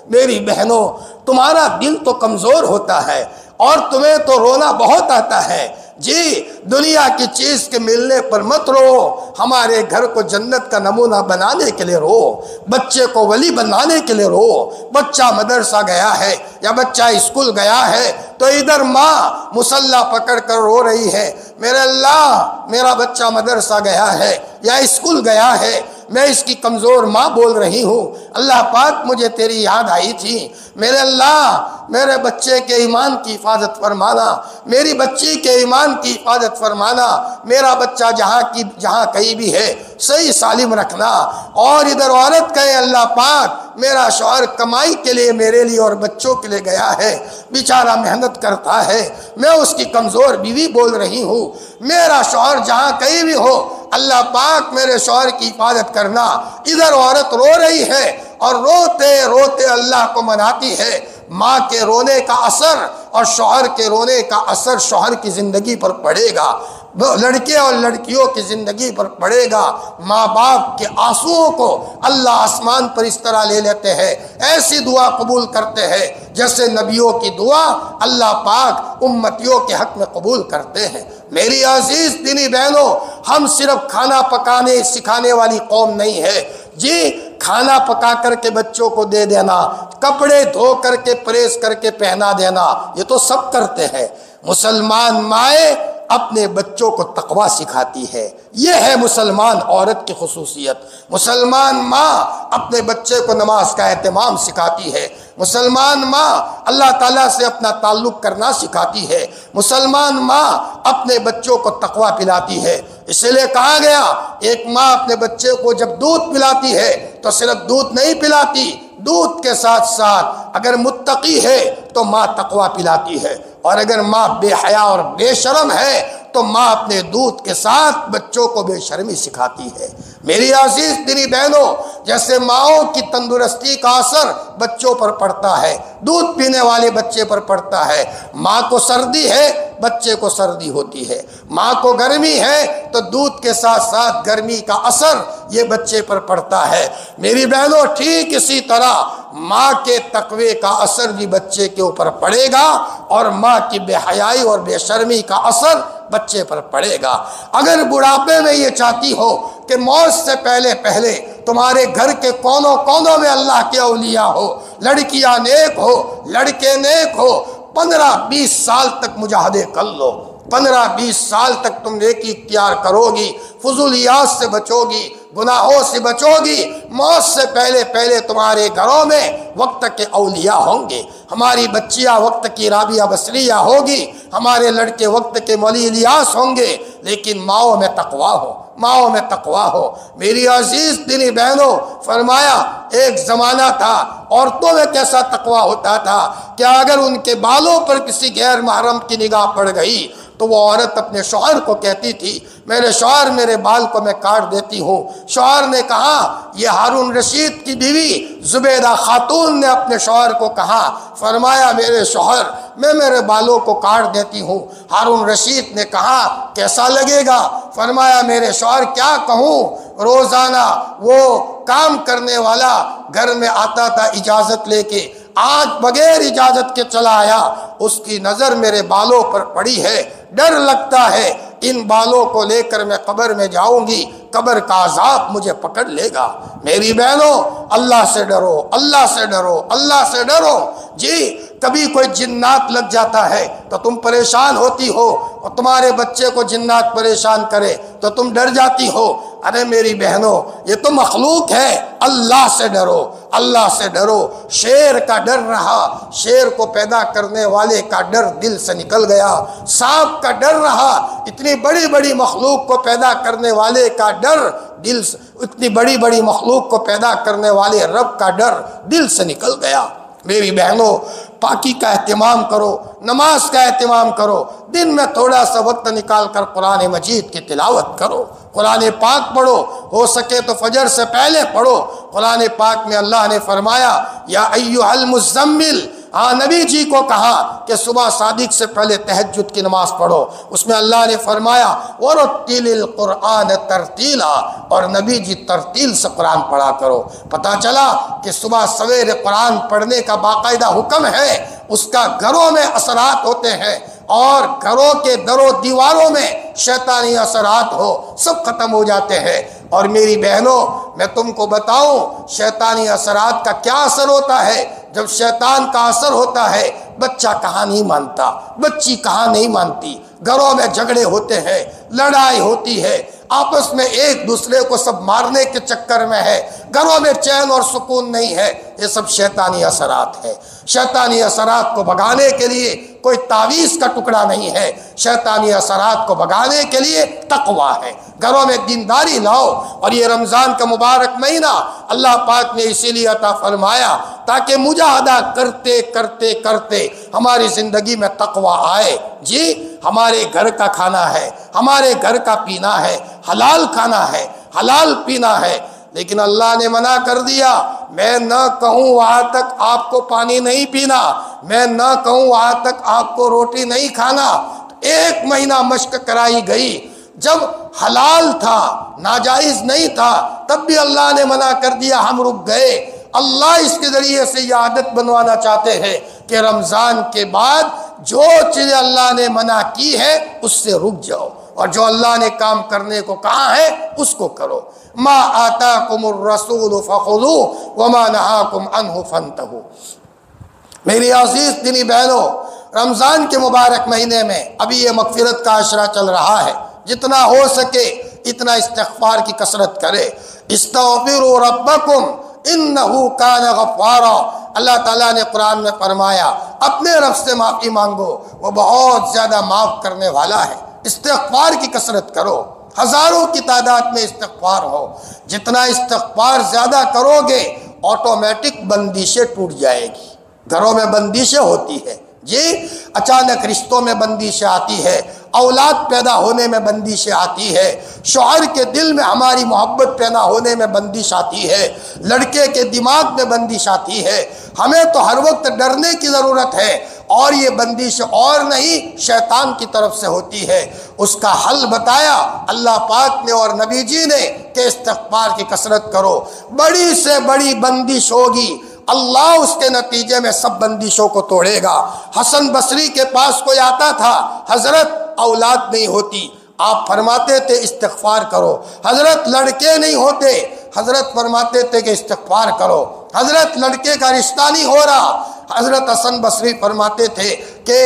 میری بہنوں تمہارا دل تو کمزور ہوتا ہے اور تمہیں تو رونا بہت آتا ہے۔ جی دنیا کی چیز کے ملنے پر مت رو، ہمارے گھر کو جنت کا نمونہ بنانے کے لیے رو، بچے کو ولی بنانے کے لیے رو۔ بچہ مدرسہ گیا ہے یا بچہ اسکول گیا ہے تو ادھر ماں مصلی پکڑ کر رو رہی ہے، میرے اللہ میرا بچہ مدرسہ گیا ہے یا اسکول گیا ہے، میں اس کی کمزور ماں بول رہی ہوں، اللہ پاک مجھے تیری یاد آئی تھی، میرے اللہ میرے بچے کے ایمان کی حفاظت فرمانا، میری بچی کے ایمان کی حفاظت فرمانا، میرا بچہ جہاں کہیں بھی ہے صحیح سالم رکھنا۔ اور ادھر عورت کہے اللہ پاک میرا شوہر کمائی کے لیے میرے لیے اور بچوں کے لیے گیا ہے، بیچارہ محنت کرتا ہے، میں اس کی کمزور بیوی بول رہی ہوں، میرا شوہر جہاں کہیں بھی ہو اللہ پاک میرے شوہر کی حفاظت کرنا۔ ادھر عورت رو رہی ہے اور روتے روتے اللہ کو مناتی ہے۔ ماں کے رونے کا اثر اور شوہر کے رونے کا اثر شوہر کی زندگی پر پڑے گا، لڑکے اور لڑکیوں کی زندگی پر پڑے گا۔ ماں باپ کے آنسوؤں کو اللہ آسمان پر اس طرح لے لیتے ہیں، ایسی دعا قبول کرتے ہیں جیسے نبیوں کی دعا اللہ پاک امتیوں کے حق میں قبول کرتے ہیں۔ میری عزیز دینی بہنوں، ہم صرف کھانا پکانے سکھانے والی قوم نہیں ہے جی، کھانا پکا کر کے بچوں کو دے دینا، کپڑے دھو کر کے پریس کر کے پہنا دینا، یہ تو سب کرتے ہیں۔ مسلمان مائیں اپنے بچوں کو تقویٰ سکھاتی ہے، یہ ہے مسلمان عورت کی خصوصیت۔ مسلمان ماں اپنے بچے کو نماز کا اہتمام سکھاتی ہے، مسلمان ماں اللہ تعالیٰ سے اپنا تعلق کرنا سکھاتی ہے، مسلمان ماں اپنے بچوں کو تقویٰ پلاتی ہے۔ اسی لیے کہا گیا ایک ماں اپنے بچے کو جب دودھ پلاتی ہے تو صرف دودھ نہیں پلاتی، دودھ کے ساتھ ساتھ اگر متقی ہے تو ماں تقویٰ پلاتی ہے، اور اگر ماں بے حیا اور بے شرم ہے تو ماں اپنے دودھ کے ساتھ بچوں کو بے شرمی سکھاتی ہے۔ میری عزیز دینی بہنوں، جیسے ماؤں کی تندرستی کا اثر بچوں پر پڑتا ہے، دودھ پینے والے بچے پر پڑتا ہے۔ ماں کو سردی ہے بچے کو سردی ہوتی ہے، ماں کو گرمی ہے تو دودھ کے ساتھ ساتھ گرمی کا اثر یہ بچے پر پڑتا ہے۔ میری بہنوں ٹھیک اسی طرح ماں کے تقوی کا اثر بھی بچے کے اوپر پڑے گا، اور ماں کی بے حیائی اور بے شرمی کا اثر بچے پر پڑے گا۔ اگر بڑھاپے میں یہ چاہتی ہو کہ موت سے پہلے تمہارے گھر کے کونوں کونوں میں اللہ کے اولیاء ہو، لڑکیاں نیک ہو، لڑکے نیک ہو، 15-20 سال تک مجاہدے کر لو، 15-20 سال تک تم نیکی اختیار کرو گی، فضولیات سے بچو گی، گناہوں سے بچو گی، موت سے پہلے تمہارے گھروں میں وقت کے اولیاء ہوں گے۔ ہماری بچیاں وقت کی رابعہ بصریہ ہوگی، ہمارے لڑکے وقت کے مولی الیاس ہوں گے، لیکن ماؤں میں تقویٰ ہو، ماؤں میں تقویٰ ہو۔ میری عزیز دینی بہنوں، فرمایا ایک زمانہ تھا عورتوں میں کیسا تقویٰ ہوتا تھا کہ اگر ان کے بالوں پر کسی غیر محرم کی نگاہ پڑ گئی تو وہ عورت اپنے شوہر کو کہتی تھی میرے شوہر میرے بال کو میں کاٹ دیتی ہوں۔ شوہر نے کہا، یہ ہارون رشید کی بیوی زبیدہ خاتون نے اپنے شوہر کو کہا، فرمایا میرے شوہر میں میرے بالوں کو کاٹ دیتی ہوں۔ ہارون رشید نے کہا کیسا لگے گا؟ فرمایا میرے شوہر کیا کہوں، روزانہ وہ کام کرنے والا گھر میں آتا تھا اجازت لے کے، آج بغیر اجازت کے چلا آیا، اس کی نظر میرے بالوں پر پڑی ہے، ڈر لگتا ہے ان بالوں کو لے کر میں قبر میں جاؤں گی، قبر کا عذاب مجھے پکڑ لے گا۔ میری بہنوں اللہ سے ڈرو، اللہ سے ڈرو، اللہ سے ڈرو۔ جی کبھی کوئی جنات لگ جاتا ہے تو تم پریشان ہوتی ہو، اور تمہارے بچے کو جنات پریشان کرے تو تم ڈر جاتی ہو۔ ارے میری بہنوں یہ تو مخلوق ہے، اللہ سے ڈرو، اللہ سے ڈرو۔ شیر کا ڈر رہا، شیر کو پیدا کرنے والے کا ڈر دل سے نکل گیا۔ سانپ کا ڈر رہا، اتنی بڑی بڑی مخلوق کو پیدا کرنے والے کا ڈر دل سے، اتنی بڑی بڑی مخلوق کو پیدا کرنے والے رب کا ڈر دل سے نکل گیا۔ میری بہنوں پاکی کا اہتمام کرو، نماز کا اہتمام کرو، دن میں تھوڑا سا وقت نکال کر قرآن مجید کی تلاوت کرو، قرآن پاک پڑھو، ہو سکے تو فجر سے پہلے پڑھو۔ قرآن پاک میں اللہ نے فرمایا یا ایھا المزمل، ہاں نبی جی کو کہا کہ صبح صادق سے پہلے تہجد کی نماز پڑھو۔ اس میں اللہ نے فرمایا وَرَتِّلِ الْقُرْآنَ تَرْتِيلًا، اور نبی جی ترتیل سے قرآن پڑھا کرو۔ پتہ چلا کہ صبح سویرے قرآن پڑھنے کا باقاعدہ حکم ہے، اس کا گھروں میں اثرات ہوتے ہیں، اور گھروں کے در و دیواروں میں شیطانی اثرات ہو سب ختم ہو جاتے ہیں۔ اور میری بہنوں میں تم کو بتاؤں شیطانی اثرات کا کیا اثر ہوتا ہے۔ جب شیطان کا اثر ہوتا ہے بچہ کہاں نہیں مانتا، بچی کہاں نہیں مانتی، گھروں میں جھگڑے ہوتے ہیں، لڑائی ہوتی ہے، آپس میں ایک دوسرے کو سب مارنے کے چکر میں ہے، گھروں میں چین اور سکون نہیں ہے، یہ سب شیطانی اثرات ہے۔ شیطانی اثرات کو بھگانے کے لیے کوئی تعویذ کا ٹکڑا نہیں ہے، شیطانی اثرات کو بھگانے کے لیے تقوی ہے۔ گھروں میں دینداری لاؤ، اور یہ رمضان کا مبارک مہینہ اللہ پاک نے اسی لیے عطا فرمایا تاکہ مجاہدہ کرتے کرتے کرتے ہماری زندگی میں تقوی آئے۔ جی ہمارے گھر کا کھانا ہے، ہمارے گھر کا پینا ہے، حلال کھانا ہے، حلال پینا ہے، لیکن اللہ نے منع کر دیا، میں نہ کہوں وہاں تک آپ کو پانی نہیں پینا، میں نہ کہوں وہاں تک آپ کو روٹی نہیں کھانا۔ ایک مہینہ مشق کرائی گئی، جب حلال تھا، ناجائز نہیں تھا، تب بھی اللہ نے منع کر دیا، ہم رک گئے۔ اللہ اس کے ذریعے سے یہ عادت بنوانا چاہتے ہیں کہ رمضان کے بعد جو چیزیں اللہ نے منع کی ہے اس سے رک جاؤ، اور جو اللہ نے کام کرنے کو کہا ہے اس کو کرو۔ ما آتاکم الرسول فخذوہ وما نہاکم عنہ فانتہوا۔ میری عزیز دینی بہنوں، رمضان کے مبارک مہینے میں ابھی یہ مغفرت کا عشرہ چل رہا ہے، جتنا ہو سکے اتنا استغفار کی کثرت کرے۔ استغفروا ربکم انہ کان غفارا، اللہ تعالیٰ نے قرآن میں فرمایا اپنے رب سے معافی مانگو، وہ بہت زیادہ معاف کرنے والا ہے۔ استغفار کی کثرت کرو، ہزاروں کی تعداد میں استغفار ہو، جتنا استغفار زیادہ کرو گے آٹومیٹک بندشیں ٹوٹ جائے گی۔ گھروں میں بندشیں ہوتی ہے، جی اچانک رشتوں میں بندشیں آتی ہے، اولاد پیدا ہونے میں بندشیں آتی ہے، شوہر کے دل میں ہماری محبت پیدا ہونے میں بندش آتی ہے، لڑکے کے دماغ میں بندش آتی ہے۔ ہمیں تو ہر وقت ڈرنے کی ضرورت ہے، اور یہ بندش اور نہیں شیطان کی طرف سے ہوتی ہے۔ اس کا حل بتایا اللہ پاک نے اور نبی جی نے کہ استغفار کی کثرت کرو۔ بڑی سے بڑی بندش ہوگی، اللہ اس کے نتیجے میں سب بندشوں کو توڑے گا۔ حسن بصری کے پاس کوئی آتا تھا، حضرت اولاد نہیں ہوتی، آپ فرماتے تھے استغفار کرو۔ حضرت لڑکے نہیں ہوتے، حضرت فرماتے تھے کہ استغفار کرو۔ حضرت لڑکے کا رشتہ نہیں ہو رہا، حضرت حسن بصری فرماتے تھے کہ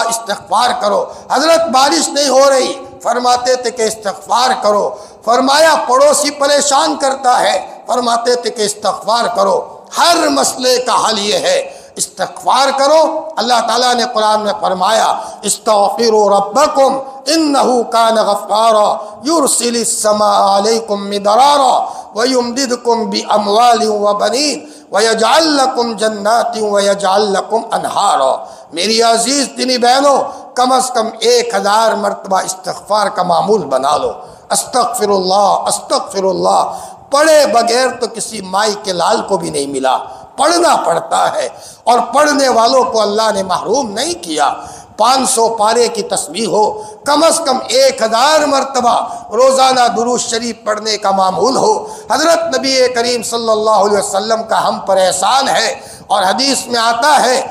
استغفار کرو۔ حضرت بارش نہیں ہو رہی، فرماتے تھے کہ استغفار کرو۔ فرمایا پڑوسی پریشان کرتا ہے، فرماتے تھے کہ استغفار کرو۔ ہر مسئلے کا حل یہ ہے استغفار کرو۔ اللہ تعالیٰ نے قرآن میں فرمایا استغفروا ربکم انہ کان غفارا یرسل السماء علیکم مدرارا ویمددکم باموال وبنین ویجعل لکم جنات ویجعل لکم انہارا۔ میری عزیز دینی بہنوں، کم از کم 1000 مرتبہ استغفار کا معمول بنا لو۔ استغفر اللہ، استغفر اللہ پڑھے بغیر تو کسی مائی کے لال کو بھی نہیں ملا، پڑھنا پڑتا ہے، اور پڑھنے والوں کو اللہ نے محروم نہیں کیا۔ 500 پارے کی تسبیح ہو، کم از کم 1000 مرتبہ روزانہ درود شریف پڑھنے کا معمول ہو۔ حضرت نبی کریم صلی اللہ علیہ وسلم کا ہم پر احسان ہے، اور حدیث میں آتا ہے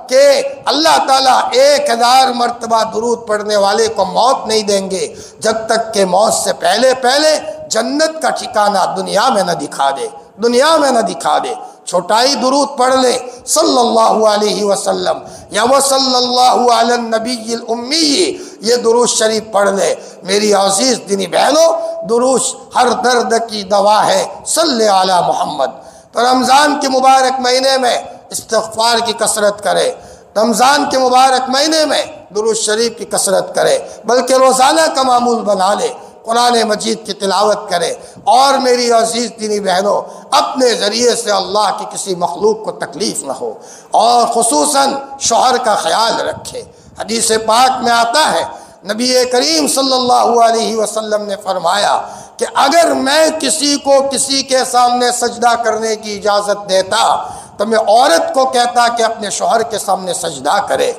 کہ اللہ تعالیٰ 1000 مرتبہ درود پڑھنے والے کو موت نہیں دیں گے جب تک کہ موت سے پہلے جنت کا ٹھکانہ دنیا میں نہ دکھا دے، دنیا میں نہ دکھا دے۔ چھوٹائی درود پڑھ لے صلی اللہ علیہ وسلم یا وصلی اللہ علی النبی الامی، یہ درود شریف پڑھ لے۔ میری عزیز دینی بہنوں، درود ہر درد کی دوا ہے، صلی علی محمد۔ تو رمضان کے مبارک مہینے میں استغفار کی کثرت کرے، رمضان کے مبارک مہینے میں درود شریف کی کثرت کرے، بلکہ روزانہ کا معمول بنا لے، قرآن مجید کی تلاوت کرے، اور میری عزیز دینی بہنوں اپنے ذریعے سے اللہ کی کسی مخلوق کو تکلیف نہ ہو، اور خصوصاً شوہر کا خیال رکھے۔ حدیث پاک میں آتا ہے نبی کریم صلی اللہ علیہ وسلم نے فرمایا کہ اگر میں کسی کو کسی کے سامنے سجدہ کرنے کی اجازت دیتا تو میں عورت کو کہتا کہ اپنے شوہر کے سامنے سجدہ کرے۔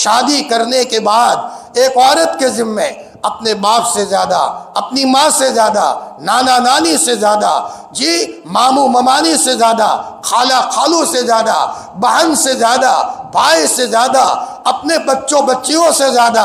شادی کرنے کے بعد ایک عورت کے ذمے اپنے باپ سے زیادہ، اپنی ماں سے زیادہ، نانا نانی سے زیادہ، جی ماموں ممانی سے زیادہ، خالہ خالو سے زیادہ، بہن سے زیادہ، بھائی سے زیادہ، اپنے بچوں بچیوں سے زیادہ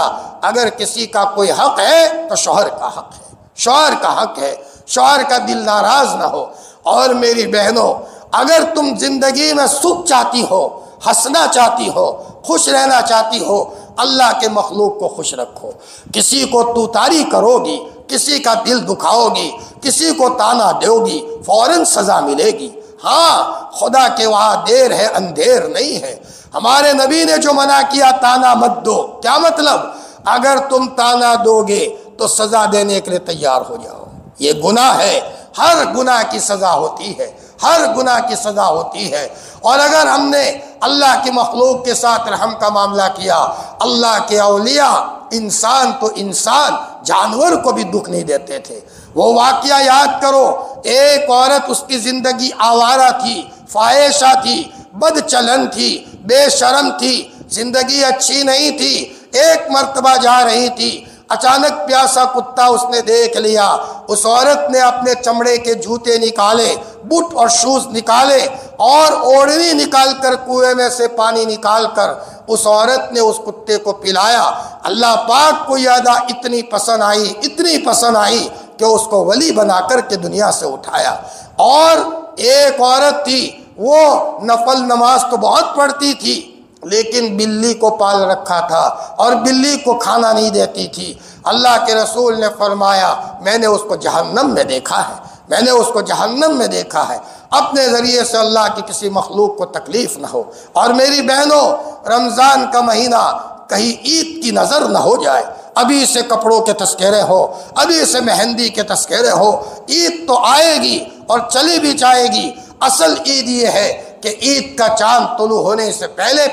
اگر کسی کا کوئی حق ہے تو شوہر کا حق ہے، شوہر کا حق ہے، شوہر کا دل ناراض نہ ہو۔ اور میری بہنوں، اگر تم زندگی میں سکھ چاہتی ہو، ہنسنا چاہتی ہو، خوش رہنا چاہتی ہو، اللہ کے مخلوق کو خوش رکھو۔ کسی کو تو تاری کرو گی کسی کا دل دکھاؤ گی، کسی کو تانا دو گی، فوراً سزا ملے گی۔ ہاں، خدا کے وہاں دیر ہے اندھیر نہیں ہے۔ ہمارے نبی نے جو منع کیا تانا مت دو، کیا مطلب؟ اگر تم تانا دو گے تو سزا دینے کے لیے تیار ہو جاؤ، یہ گناہ ہے، ہر گناہ کی سزا ہوتی ہے، ہر گناہ کی سزا ہوتی ہے۔ اور اگر ہم نے اللہ کی مخلوق کے ساتھ رحم کا معاملہ کیا، اللہ کے اولیاء انسان تو انسان جانور کو بھی دکھ نہیں دیتے تھے۔ وہ واقعہ یاد کرو، ایک عورت، اس کی زندگی آوارہ تھی، فاحشہ تھی، بد چلن تھی، بے شرم تھی، زندگی اچھی نہیں تھی۔ ایک مرتبہ جا رہی تھی، اچانک پیاسا کتا اس نے دیکھ لیا۔ اس عورت نے اپنے چمڑے کے جوتے نکالے، بوٹ اور شوز نکالے، اور اوڑھنی نکال کر کنویں میں سے پانی نکال کر اس عورت نے اس کتے کو پلایا۔ اللہ پاک کو یہ ادا اتنی پسند آئی، اتنی پسند آئی کہ اس کو ولی بنا کر کے دنیا سے اٹھایا۔ اور ایک عورت تھی، وہ نفل نماز تو بہت پڑھتی تھی، لیکن بلی کو پال رکھا تھا اور بلی کو کھانا نہیں دیتی تھی۔ اللہ کے رسول نے فرمایا، میں نے اس کو جہنم میں دیکھا ہے، میں نے اس کو جہنم میں دیکھا ہے۔ اپنے ذریعے سے اللہ کی کسی مخلوق کو تکلیف نہ ہو۔ اور میری بہنوں، رمضان کا مہینہ کہیں عید کی نظر نہ ہو جائے، ابھی سے کپڑوں کے تذکرے ہو، ابھی سے مہندی کے تذکرے ہو۔ عید تو آئے گی اور چلی بھی جائے گی۔ اصل عید یہ ہے کہ عید کا چاند طلوع ہونے سے پہلے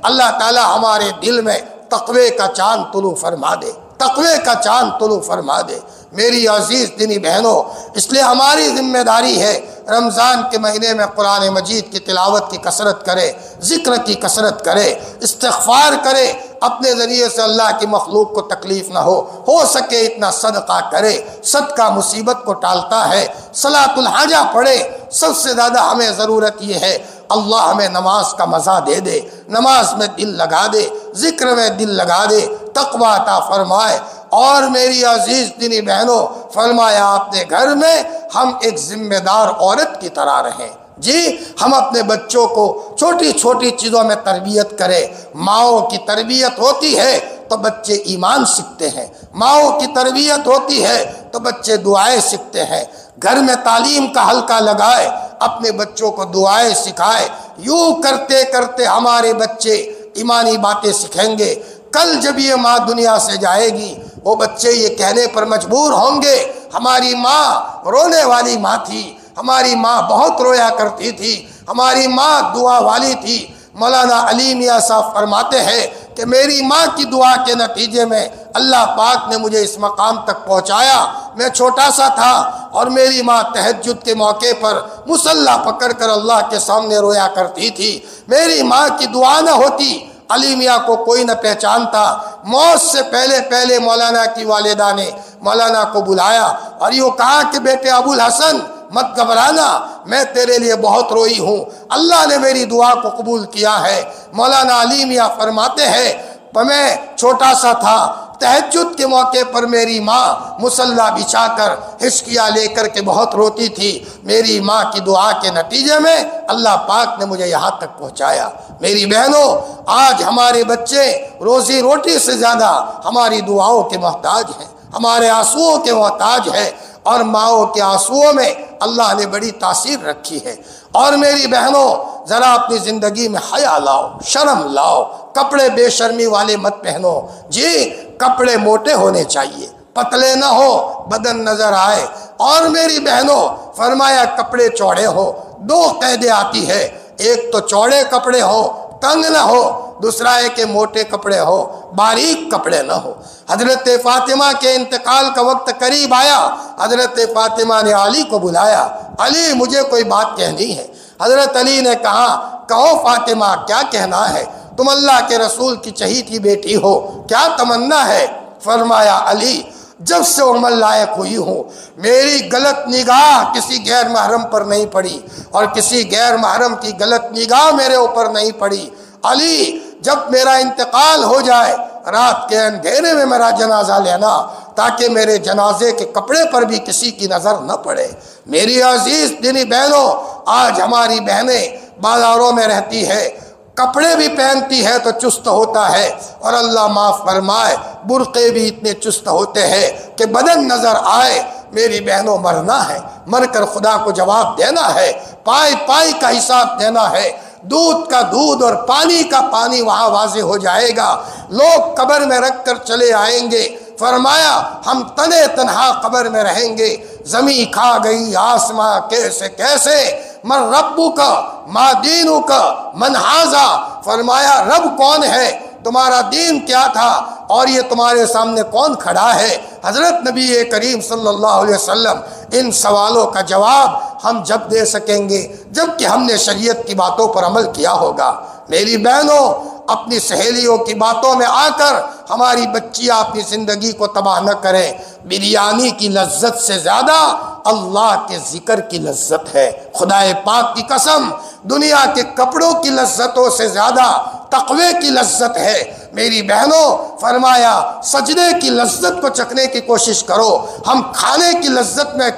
اللہ تعالی ہمارے دل میں تقوی کا چاند طلوع فرما دے، تقوی کا چاند طلوع فرما دے۔ میری عزیز دینی بہنوں، اس لیے ہماری ذمہ داری ہے رمضان کے مہینے میں قرآن مجید کی تلاوت کی کثرت کرے، ذکر کی کثرت کرے، استغفار کرے، اپنے ذریعے سے اللہ کی مخلوق کو تکلیف نہ ہو سکے اتنا صدقہ کرے۔ صدقہ مصیبت کو ٹالتا ہے۔ صلاۃ الحاجہ پڑھے۔ سب سے زیادہ ہمیں ضرورت یہ ہے اللہ ہمیں نماز کا مزہ دے دے، نماز میں دل لگا دے، ذکر میں دل لگا دے، تقوی عطا فرمائے۔ اور میری عزیز دینی بہنوں، فرمایا اپنے گھر میں ہم ایک ذمہ دار عورت کی طرح رہیں۔ جی، ہم اپنے بچوں کو چھوٹی چھوٹی چیزوں میں تربیت کریں۔ ماؤں کی تربیت ہوتی ہے تو بچے ایمان سیکھتے ہیں، ماؤں کی تربیت ہوتی ہے تو بچے دعائیں سیکھتے ہیں۔ گھر میں تعلیم کا حلقہ لگائے، اپنے بچوں کو دعائیں سکھائے۔ یوں کرتے کرتے ہمارے بچے ایمانی باتیں سیکھیں گے۔ کل جب یہ ماں دنیا سے جائے گی، وہ بچے یہ کہنے پر مجبور ہوں گے، ہماری ماں رونے والی ماں تھی، ہماری ماں بہت رویا کرتی تھی، ہماری ماں دعا والی تھی۔ مولانا علی میاں صاحب فرماتے ہیں کہ میری ماں کی دعا کے نتیجے میں اللہ پاک نے مجھے اس مقام تک پہنچایا۔ میں چھوٹا سا تھا اور میری ماں تہجد کے موقع پر مصلی پکڑ کر اللہ کے سامنے رویا کرتی تھی۔ میری ماں کی دعا نہ ہوتی، علی میاں کو کوئی نہ پہچانتا۔ موت سے پہلے مولانا کی والدہ نے مولانا کو بلایا اور یوں کہا کہ بیٹے ابو الحسن، مت گھبرانا، میں تیرے لیے بہت روئی ہوں، اللہ نے میری دعا کو قبول کیا ہے۔ مولانا علی میاں فرماتے ہیں میں چھوٹا سا تھا، تہجد کے موقع پر میری ماں مصلی بچھا کر ہچکیاں لے کر کے بہت روتی تھی۔ میری ماں کی دعا کے نتیجے میں اللہ پاک نے مجھے یہاں تک پہنچایا۔ میری بہنوں، آج ہمارے بچے روزی روٹی سے زیادہ ہماری دعاؤں کے محتاج ہیں، ہمارے آنسوؤں کے محتاج ہیں، اور ماؤں کے آنسوؤں میں اللہ نے بڑی تاثیر رکھی ہے۔ اور میری بہنوں، ذرا اپنی زندگی میں حیا لاؤ، شرم لاؤ، کپڑے بے شرمی والے مت پہنو۔ جی، کپڑے موٹے ہونے چاہیے، پتلے نہ ہو، بدن نظر آئے۔ اور میری بہنوں، فرمایا کپڑے چوڑے ہو۔ دو قیدیں آتی ہے، ایک تو چوڑے کپڑے ہو، تنگ نہ ہو، دوسرا ہے کہ موٹے کپڑے ہو، باریک کپڑے نہ ہو۔ حضرت فاطمہ کے انتقال کا وقت قریب آیا، حضرت فاطمہ نے علی کو بلایا، علی مجھے کوئی بات کہنی ہے۔ حضرت علی نے کہا، کہو فاطمہ، کیا کہنا ہے؟ تم اللہ کے رسول کی چہیتی بیٹی ہو، کیا تمنا ہے؟ فرمایا علی، جب سے عمر لائق ہوئی ہوں، میری غلط نگاہ کسی غیر محرم پر نہیں پڑی، اور کسی غیر محرم کی غلط نگاہ میرے اوپر نہیں پڑی۔ علی، جب میرا انتقال ہو جائے، رات کے اندھیرے میں میرا جنازہ لینا، تاکہ میرے جنازے کے کپڑے پر بھی کسی کی نظر نہ پڑے۔ میری عزیز دینی بہنوں، آج ہماری بہنیں بازاروں میں رہتی ہے، کپڑے بھی پہنتی ہے تو چست ہوتا ہے، اور اللہ معاف فرمائے برقعے بھی اتنے چست ہوتے ہیں کہ بدن نظر آئے۔ میری بہنوں مرنا ہے، مر کر خدا کو جواب دینا ہے، پائی پائی کا حساب دینا ہے، دودھ کا دودھ اور پانی کا پانی وہاں واضح ہو جائے گا۔ لوگ قبر میں رکھ کر چلے آئیں گے، فرمایا ہم تنے تنہا قبر میں رہیں گے، زمین کھا گئی آسماں کیسے کیسے، من ربک ما دینک من ھذا، فرمایا رب کون ہے، تمہارا دین کیا تھا، اور یہ تمہارے سامنے کون کھڑا ہے۔ حضرت نبی کریم صلی اللہ علیہ وسلم ان سوالوں کا جواب ہم جب دے سکیں گے جب کہ ہم نے شریعت کی باتوں پر عمل کیا ہوگا۔ میری بہنوں، اپنی سہیلیوں کی باتوں میں آ کر ہماری بچیاں اپنی زندگی کو تباہ نہ کریں۔ بریانی کی لذت سے زیادہ اللہ کے ذکر کی لذت ہے، خدا پاک کی قسم، دنیا کے کپڑوں کی لذتوں سے زیادہ تقوی کی لذت ہے۔ میری بہنوں، فرمایا سجدے کی لذت کو چکھنے کی کوشش کرو۔ ہم کھانے کی لذت میں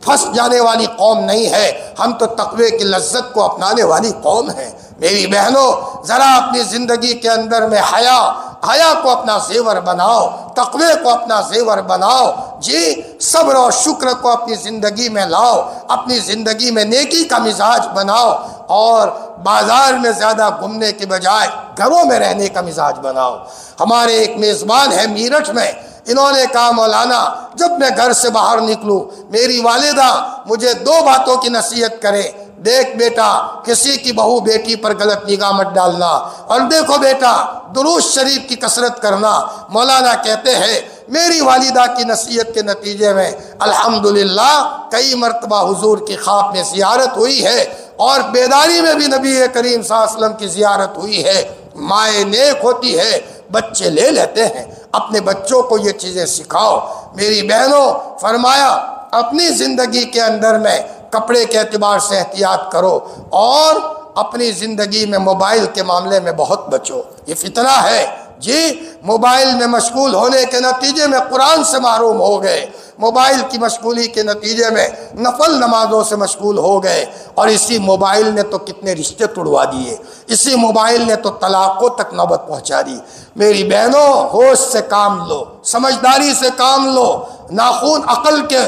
پھنس جانے والی قوم نہیں ہے، ہم تو تقوی کی لذت کو اپنانے والی قوم ہے۔ میری بہنوں، ذرا اپنی زندگی کے اندر میں حیا کو اپنا زیور بناؤ، تقوی کو اپنا زیور بناؤ، جی صبر و شکر کو اپنی زندگی میں لاؤ، اپنی زندگی میں نیکی کا مزاج بناؤ، اور بازار میں زیادہ گھومنے کے بجائے گھروں میں رہنے کا مزاج بناؤ۔ ہمارے ایک میزبان ہے میرٹھ میں، انہوں نے کہا مولانا جب میں گھر سے باہر نکلوں میری والدہ مجھے 2 باتوں کی نصیحت کرے، دیکھ بیٹا کسی کی بہو بیٹی پر غلط نگاہ مت ڈالنا، اور دیکھو بیٹا درود شریف کی کثرت کرنا۔ مولانا کہتے ہیں میری والدہ کی نصیحت کے نتیجے میں الحمدللہ کئی مرتبہ حضور کی خواب میں زیارت ہوئی ہے، اور بیداری میں بھی نبی کریم صلی اللہ علیہ وسلم کی زیارت ہوئی ہے۔ مائیں نیک ہوتی ہے، بچے لے لیتے ہیں، اپنے بچوں کو یہ چیزیں سکھاؤ۔ میری بہنوں، فرمایا اپنی زندگی کے اندر میں کپڑے کے اعتبار سے احتیاط کرو، اور اپنی زندگی میں موبائل کے معاملے میں بہت بچو، یہ فتنہ ہے۔ جی موبائل میں مشغول ہونے کے نتیجے میں قرآن سے محروم ہو گئے، موبائل کی مشغولی کے نتیجے میں نفل نمازوں سے مشغول ہو گئے، اور اسی موبائل نے تو کتنے رشتے توڑوا دیے، اسی موبائل نے تو طلاقوں تک نوبت پہنچا دی۔ میری بہنوں، ہوش سے کام لو، سمجھداری سے کام لو، ناخون عقل کے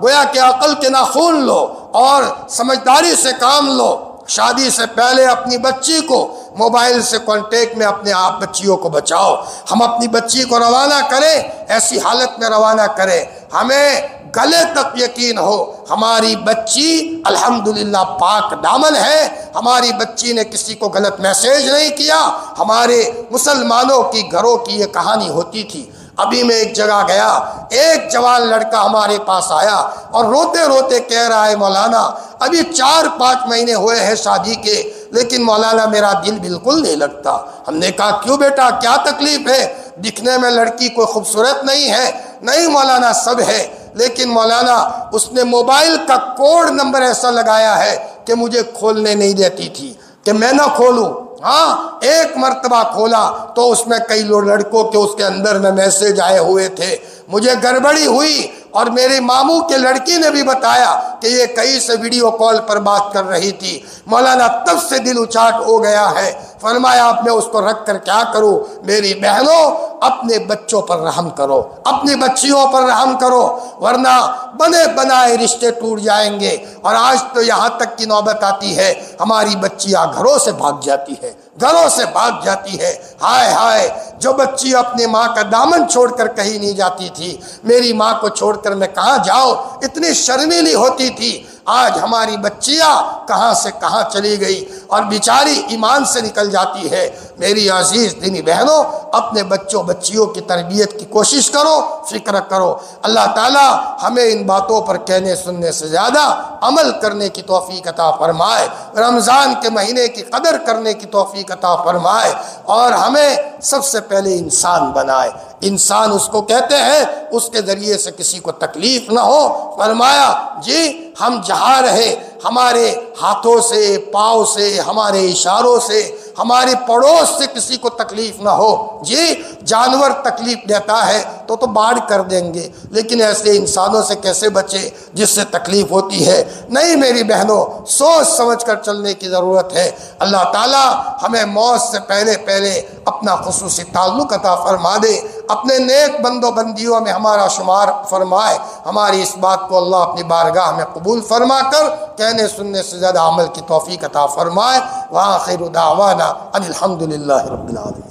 گویا کہ عقل کے ناخون لو، اور سمجھداری سے کام لو۔ شادی سے پہلے اپنی بچی کو موبائل سے کانٹیکٹ میں اپنے آپ بچیوں کو بچاؤ۔ ہم اپنی بچی کو روانہ کریں، ایسی حالت میں روانہ کریں ہمیں گلے تک یقین ہو ہماری بچی الحمدللہ پاک دامن ہے، ہماری بچی نے کسی کو غلط میسیج نہیں کیا۔ ہمارے مسلمانوں کی گھروں کی یہ کہانی ہوتی تھی۔ ابھی میں ایک جگہ گیا، ایک جوان لڑکا ہمارے پاس آیا اور روتے روتے کہہ رہا ہے مولانا ابھی 4-5 مہینے ہوئے ہیں شادی کے، لیکن مولانا میرا دل بالکل نہیں لگتا۔ ہم نے کہا کیوں بیٹا، کیا تکلیف ہے؟ دکھنے میں لڑکی کوئی خوبصورت نہیں ہے؟ نہیں مولانا سب ہے، لیکن مولانا اس نے موبائل کا کوڈ نمبر ایسا لگایا ہے کہ مجھے کھولنے نہیں دیتی تھی کہ میں نہ کھولوں۔ ہاں ایک مرتبہ کھولا تو اس میں کئی لڑکوں کے اس کے اندر میں میسیج آئے ہوئے تھے۔ مجھے گڑبڑی ہوئی، اور میرے ماموں کے لڑکی نے بھی بتایا کہ یہ کئی سے ویڈیو کال پر بات کر رہی تھی۔ مولانا تب سے دل اچاٹ ہو گیا ہے۔ فرمایا اب میں اس کو رکھ کر کیا کروں؟ میری بہنوں، اپنے بچوں پر رحم کرو، اپنی بچیوں پر رحم کرو، ورنہ بنے بنائے رشتے ٹوٹ جائیں گے۔ اور آج تو یہاں تک کی نوبت آتی ہے ہماری بچیاں گھروں سے بھاگ جاتی ہے، گھروں سے بھاگ جاتی ہے۔ ہائے ہائے، جو بچی اپنے ماں کا دامن چھوڑ کر کہیں نہیں جاتی تھی، میری ماں کو چھوڑ کر میں کہاں جاؤں، اتنی شرمیلی ہوتی تھی، آج ہماری بچیاں کہاں سے کہاں چلی گئی اور بیچاری ایمان سے نکل جاتی ہے۔ میری عزیز دینی بہنوں، اپنے بچوں بچیوں کی تربیت کی کوشش کرو، فکر کرو۔ اللہ تعالی ہمیں ان باتوں پر کہنے سننے سے زیادہ عمل کرنے کی توفیق عطا فرمائے، رمضان کے مہینے کی قدر کرنے کی توفیق عطا فرمائے، اور ہمیں سب سے پہلے انسان بنائے۔ انسان اس کو کہتے ہیں اس کے ذریعے سے کسی کو تکلیف نہ ہو۔ فرمایا جی ہم جہاں رہے ہمارے ہاتھوں سے، پاؤں سے، ہمارے اشاروں سے، ہمارے پڑوس سے کسی کو تکلیف نہ ہو۔ جی جانور تکلیف دیتا ہے تو باڑ کر دیں گے، لیکن ایسے انسانوں سے کیسے بچے جس سے تکلیف ہوتی ہے؟ نہیں میری بہنوں، سوچ سمجھ کر چلنے کی ضرورت ہے۔ اللہ تعالیٰ ہمیں موت سے پہلے پہلے اپنا خصوصی تعلق عطا فرما دے، اپنے نیک بندوں بندیوں میں ہمارا شمار فرمائے۔ ہماری اس بات کو اللہ اپنی بارگاہ میں قبول فرما کر کہنے سننے سے زیادہ عمل کی توفیق عطا فرمائے۔ وآخر دعوانا ان الحمد للہ رب العالمین۔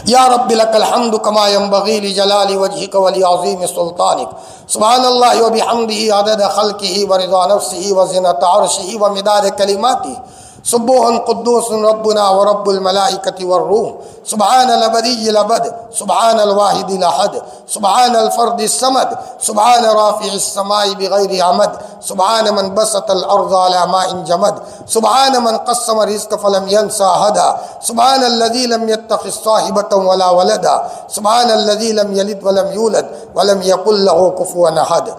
یا رب لک الحمد کما ینبغی لجلال وجہک ولعظیم سلطانک، سبحان اللہ وبحمدہ عدد خلقہ ورضا نفسہ وزنۃ عرشہ ومداد کلماتہ، سبوح قدوس ربنا ورب الملائکۃ والروح، سبحان الابدی الابد، سبحان الواحد الاحد، سبحان الفرد الصمد، سبحان رافع السماء بغیر عمد، سبحان من بسط الارض على ماء جمد، سبحان من قسم الرزق فلم ينس احدا، سبحان الذي لم يتخذ صاحبة ولا ولدا، سبحان الذي لم يلد ولم يولد ولم يكن له كفوا احد۔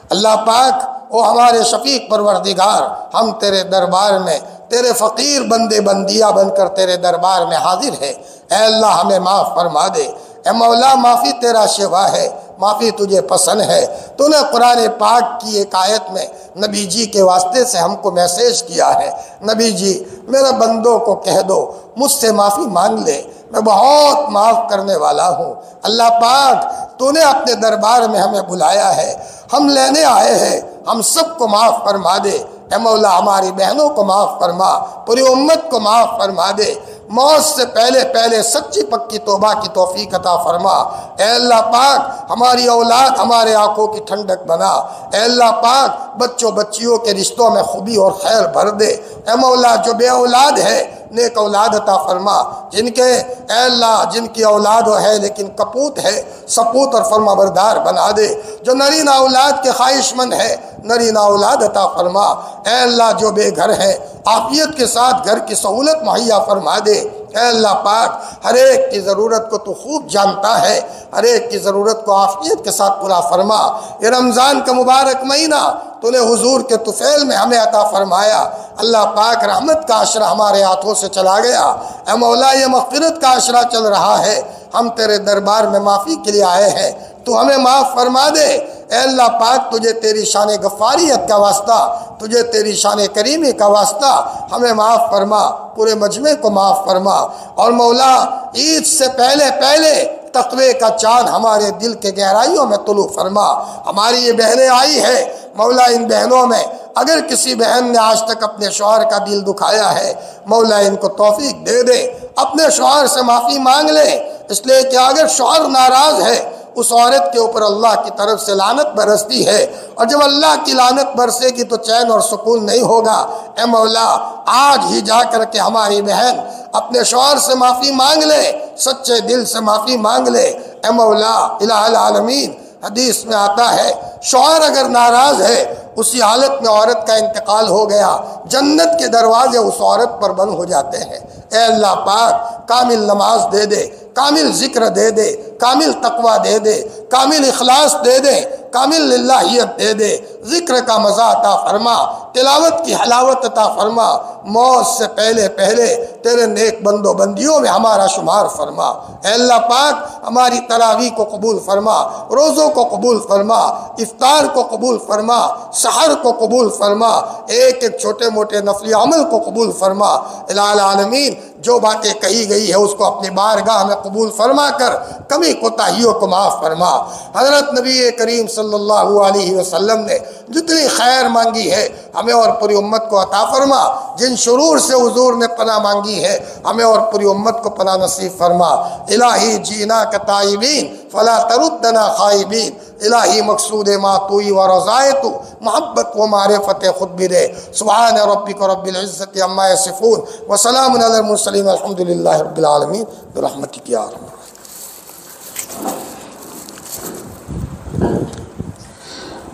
اللہ پاک او ہمارے شفیق پروردگار، ہم تیرے دربار میں تیرے فقیر بندے بندیاں بن کر تیرے دربار میں حاضر ہے۔ اے اللہ ہمیں معاف فرما دے۔ اے مولا معافی تیرا شیوا ہے، معافی تجھے پسند ہے۔ تو نے قرآن پاک کی ایک آیت میں نبی جی کے واسطے سے ہم کو میسیج کیا ہے، نبی جی میرے بندوں کو کہہ دو مجھ سے معافی مانگ لے، میں بہت معاف کرنے والا ہوں۔ اللہ پاک تو نے اپنے دربار میں ہمیں بلایا ہے، ہم لینے آئے ہیں، ہم سب کو معاف فرما دے۔ اے مولا ہماری بہنوں کو معاف فرما، پوری امت کو معاف فرما دے۔ موت سے پہلے پہلے سچی پکی توبہ کی توفیق عطا فرما۔ اے اللہ پاک ہماری اولاد ہمارے آنکھوں کی ٹھنڈک بنا۔ اے اللہ پاک بچوں بچیوں کے رشتوں میں خوبی اور خیر بھر دے۔ اے مولا جو بے اولاد ہے نیک اولاد عطا فرما، جن کے اے اللہ جن کی اولاد ہے لیکن کپوت ہے سپوت اور فرما بردار بنا دے۔ جو نرینہ اولاد کے خواہش مند ہے نرینہ اولاد عطا فرما۔ اے اللہ جو بے گھر ہے عافیت کے ساتھ گھر کی سہولت مہیا فرما دے۔ اے اللہ پاک ہر ایک کی ضرورت کو تو خوب جانتا ہے، ہر ایک کی ضرورت کو عافیت کے ساتھ پورا فرما۔ یہ رمضان کا مبارک مہینہ تو نے حضور کے طفیل میں ہمیں عطا فرمایا۔ اللہ پاک رحمت کا عشرہ ہمارے ہاتھوں سے چلا گیا۔ اے مولا یہ مغفرت کا عشرہ چل رہا ہے، ہم تیرے دربار میں معافی کے لیے آئے ہیں، تو ہمیں معاف فرما دے۔ اے اللہ پاک تجھے تیری شان غفاریت کا واسطہ، تجھے تیری شان کریمی کا واسطہ ہمیں معاف فرما، پورے مجمع کو معاف فرما۔ اور مولا عید سے پہلے پہلے تقوی کا چاند ہمارے دل کے گہرائیوں میں طلوع فرما۔ ہماری یہ بہنیں آئی ہے مولا، ان بہنوں میں اگر کسی بہن نے آج تک اپنے شوہر کا دل دکھایا ہے مولا ان کو توفیق دے دے، اپنے شوہر سے معافی مانگ لے، اس لیے کہ اگر شوہر ناراض ہے اس عورت کے اوپر اللہ کی طرف سے لعنت برستی ہے، اور جب اللہ کی لعنت برسے گی تو چین اور سکون نہیں ہوگا۔ اے مولا آج ہی جا کر کے ہماری بہن اپنے شوہر سے معافی مانگ لے، سچے دل سے معافی مانگ لے۔ اے مولا الہ العالمین حدیث میں آتا ہے شوہر اگر ناراض ہے اسی حالت میں عورت کا انتقال ہو گیا، جنت کے دروازے اس عورت پر بند ہو جاتے ہیں۔ اے اللہ پاک کامل نماز دے دے، کامل ذکر دے دے، کامل تقوی دے دے، کامل اخلاص دے دے، کامل للہیت دے دے، ذکر کا مزہ عطا فرما، تلاوت کی حلاوت عطا فرما۔ موت سے پہلے پہلے تیرے نیک بندوں بندیوں میں ہمارا شمار فرما۔ اے اللہ پاک ہماری تراویح کو قبول فرما، روزوں کو قبول فرما، افطار کو قبول فرما، سحر کو قبول فرما، ایک ایک چھوٹے موٹے نفلی عمل کو قبول فرما۔ الہ العالمین جو باتیں کہی گئی ہے اس کو اپنی بارگاہ میں قبول فرما کر کمی کوتاہیوں کو معاف فرما۔ حضرت نبی کریم صلی اللہ علیہ وسلم نے جتنی خیر مانگی ہے ہمیں اور پوری امت کو عطا فرما، جن شرور سے حضور نے پناہ مانگی ہے ہمیں اور پوری امت کو پناہ نصیب فرما۔ الہی جینا کا تائبین فلا تردنا خائبین، الہی مقصود ما توئی و رضائے تو محبت و معرفت خود بھی دے۔ سبحان ربک رب العزت عما یصفون وسلام علی المرسلین الحمد للہ رب العالمین برحمتک یا ارحم۔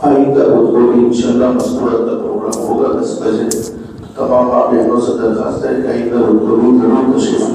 آئندہ روز انشاءاللہ مستورت کا پروگرام ہوگا 10 بجے۔ تمام آپ بہنوں سے درخواست ہے کہ آئندہ روز ضرور تشریف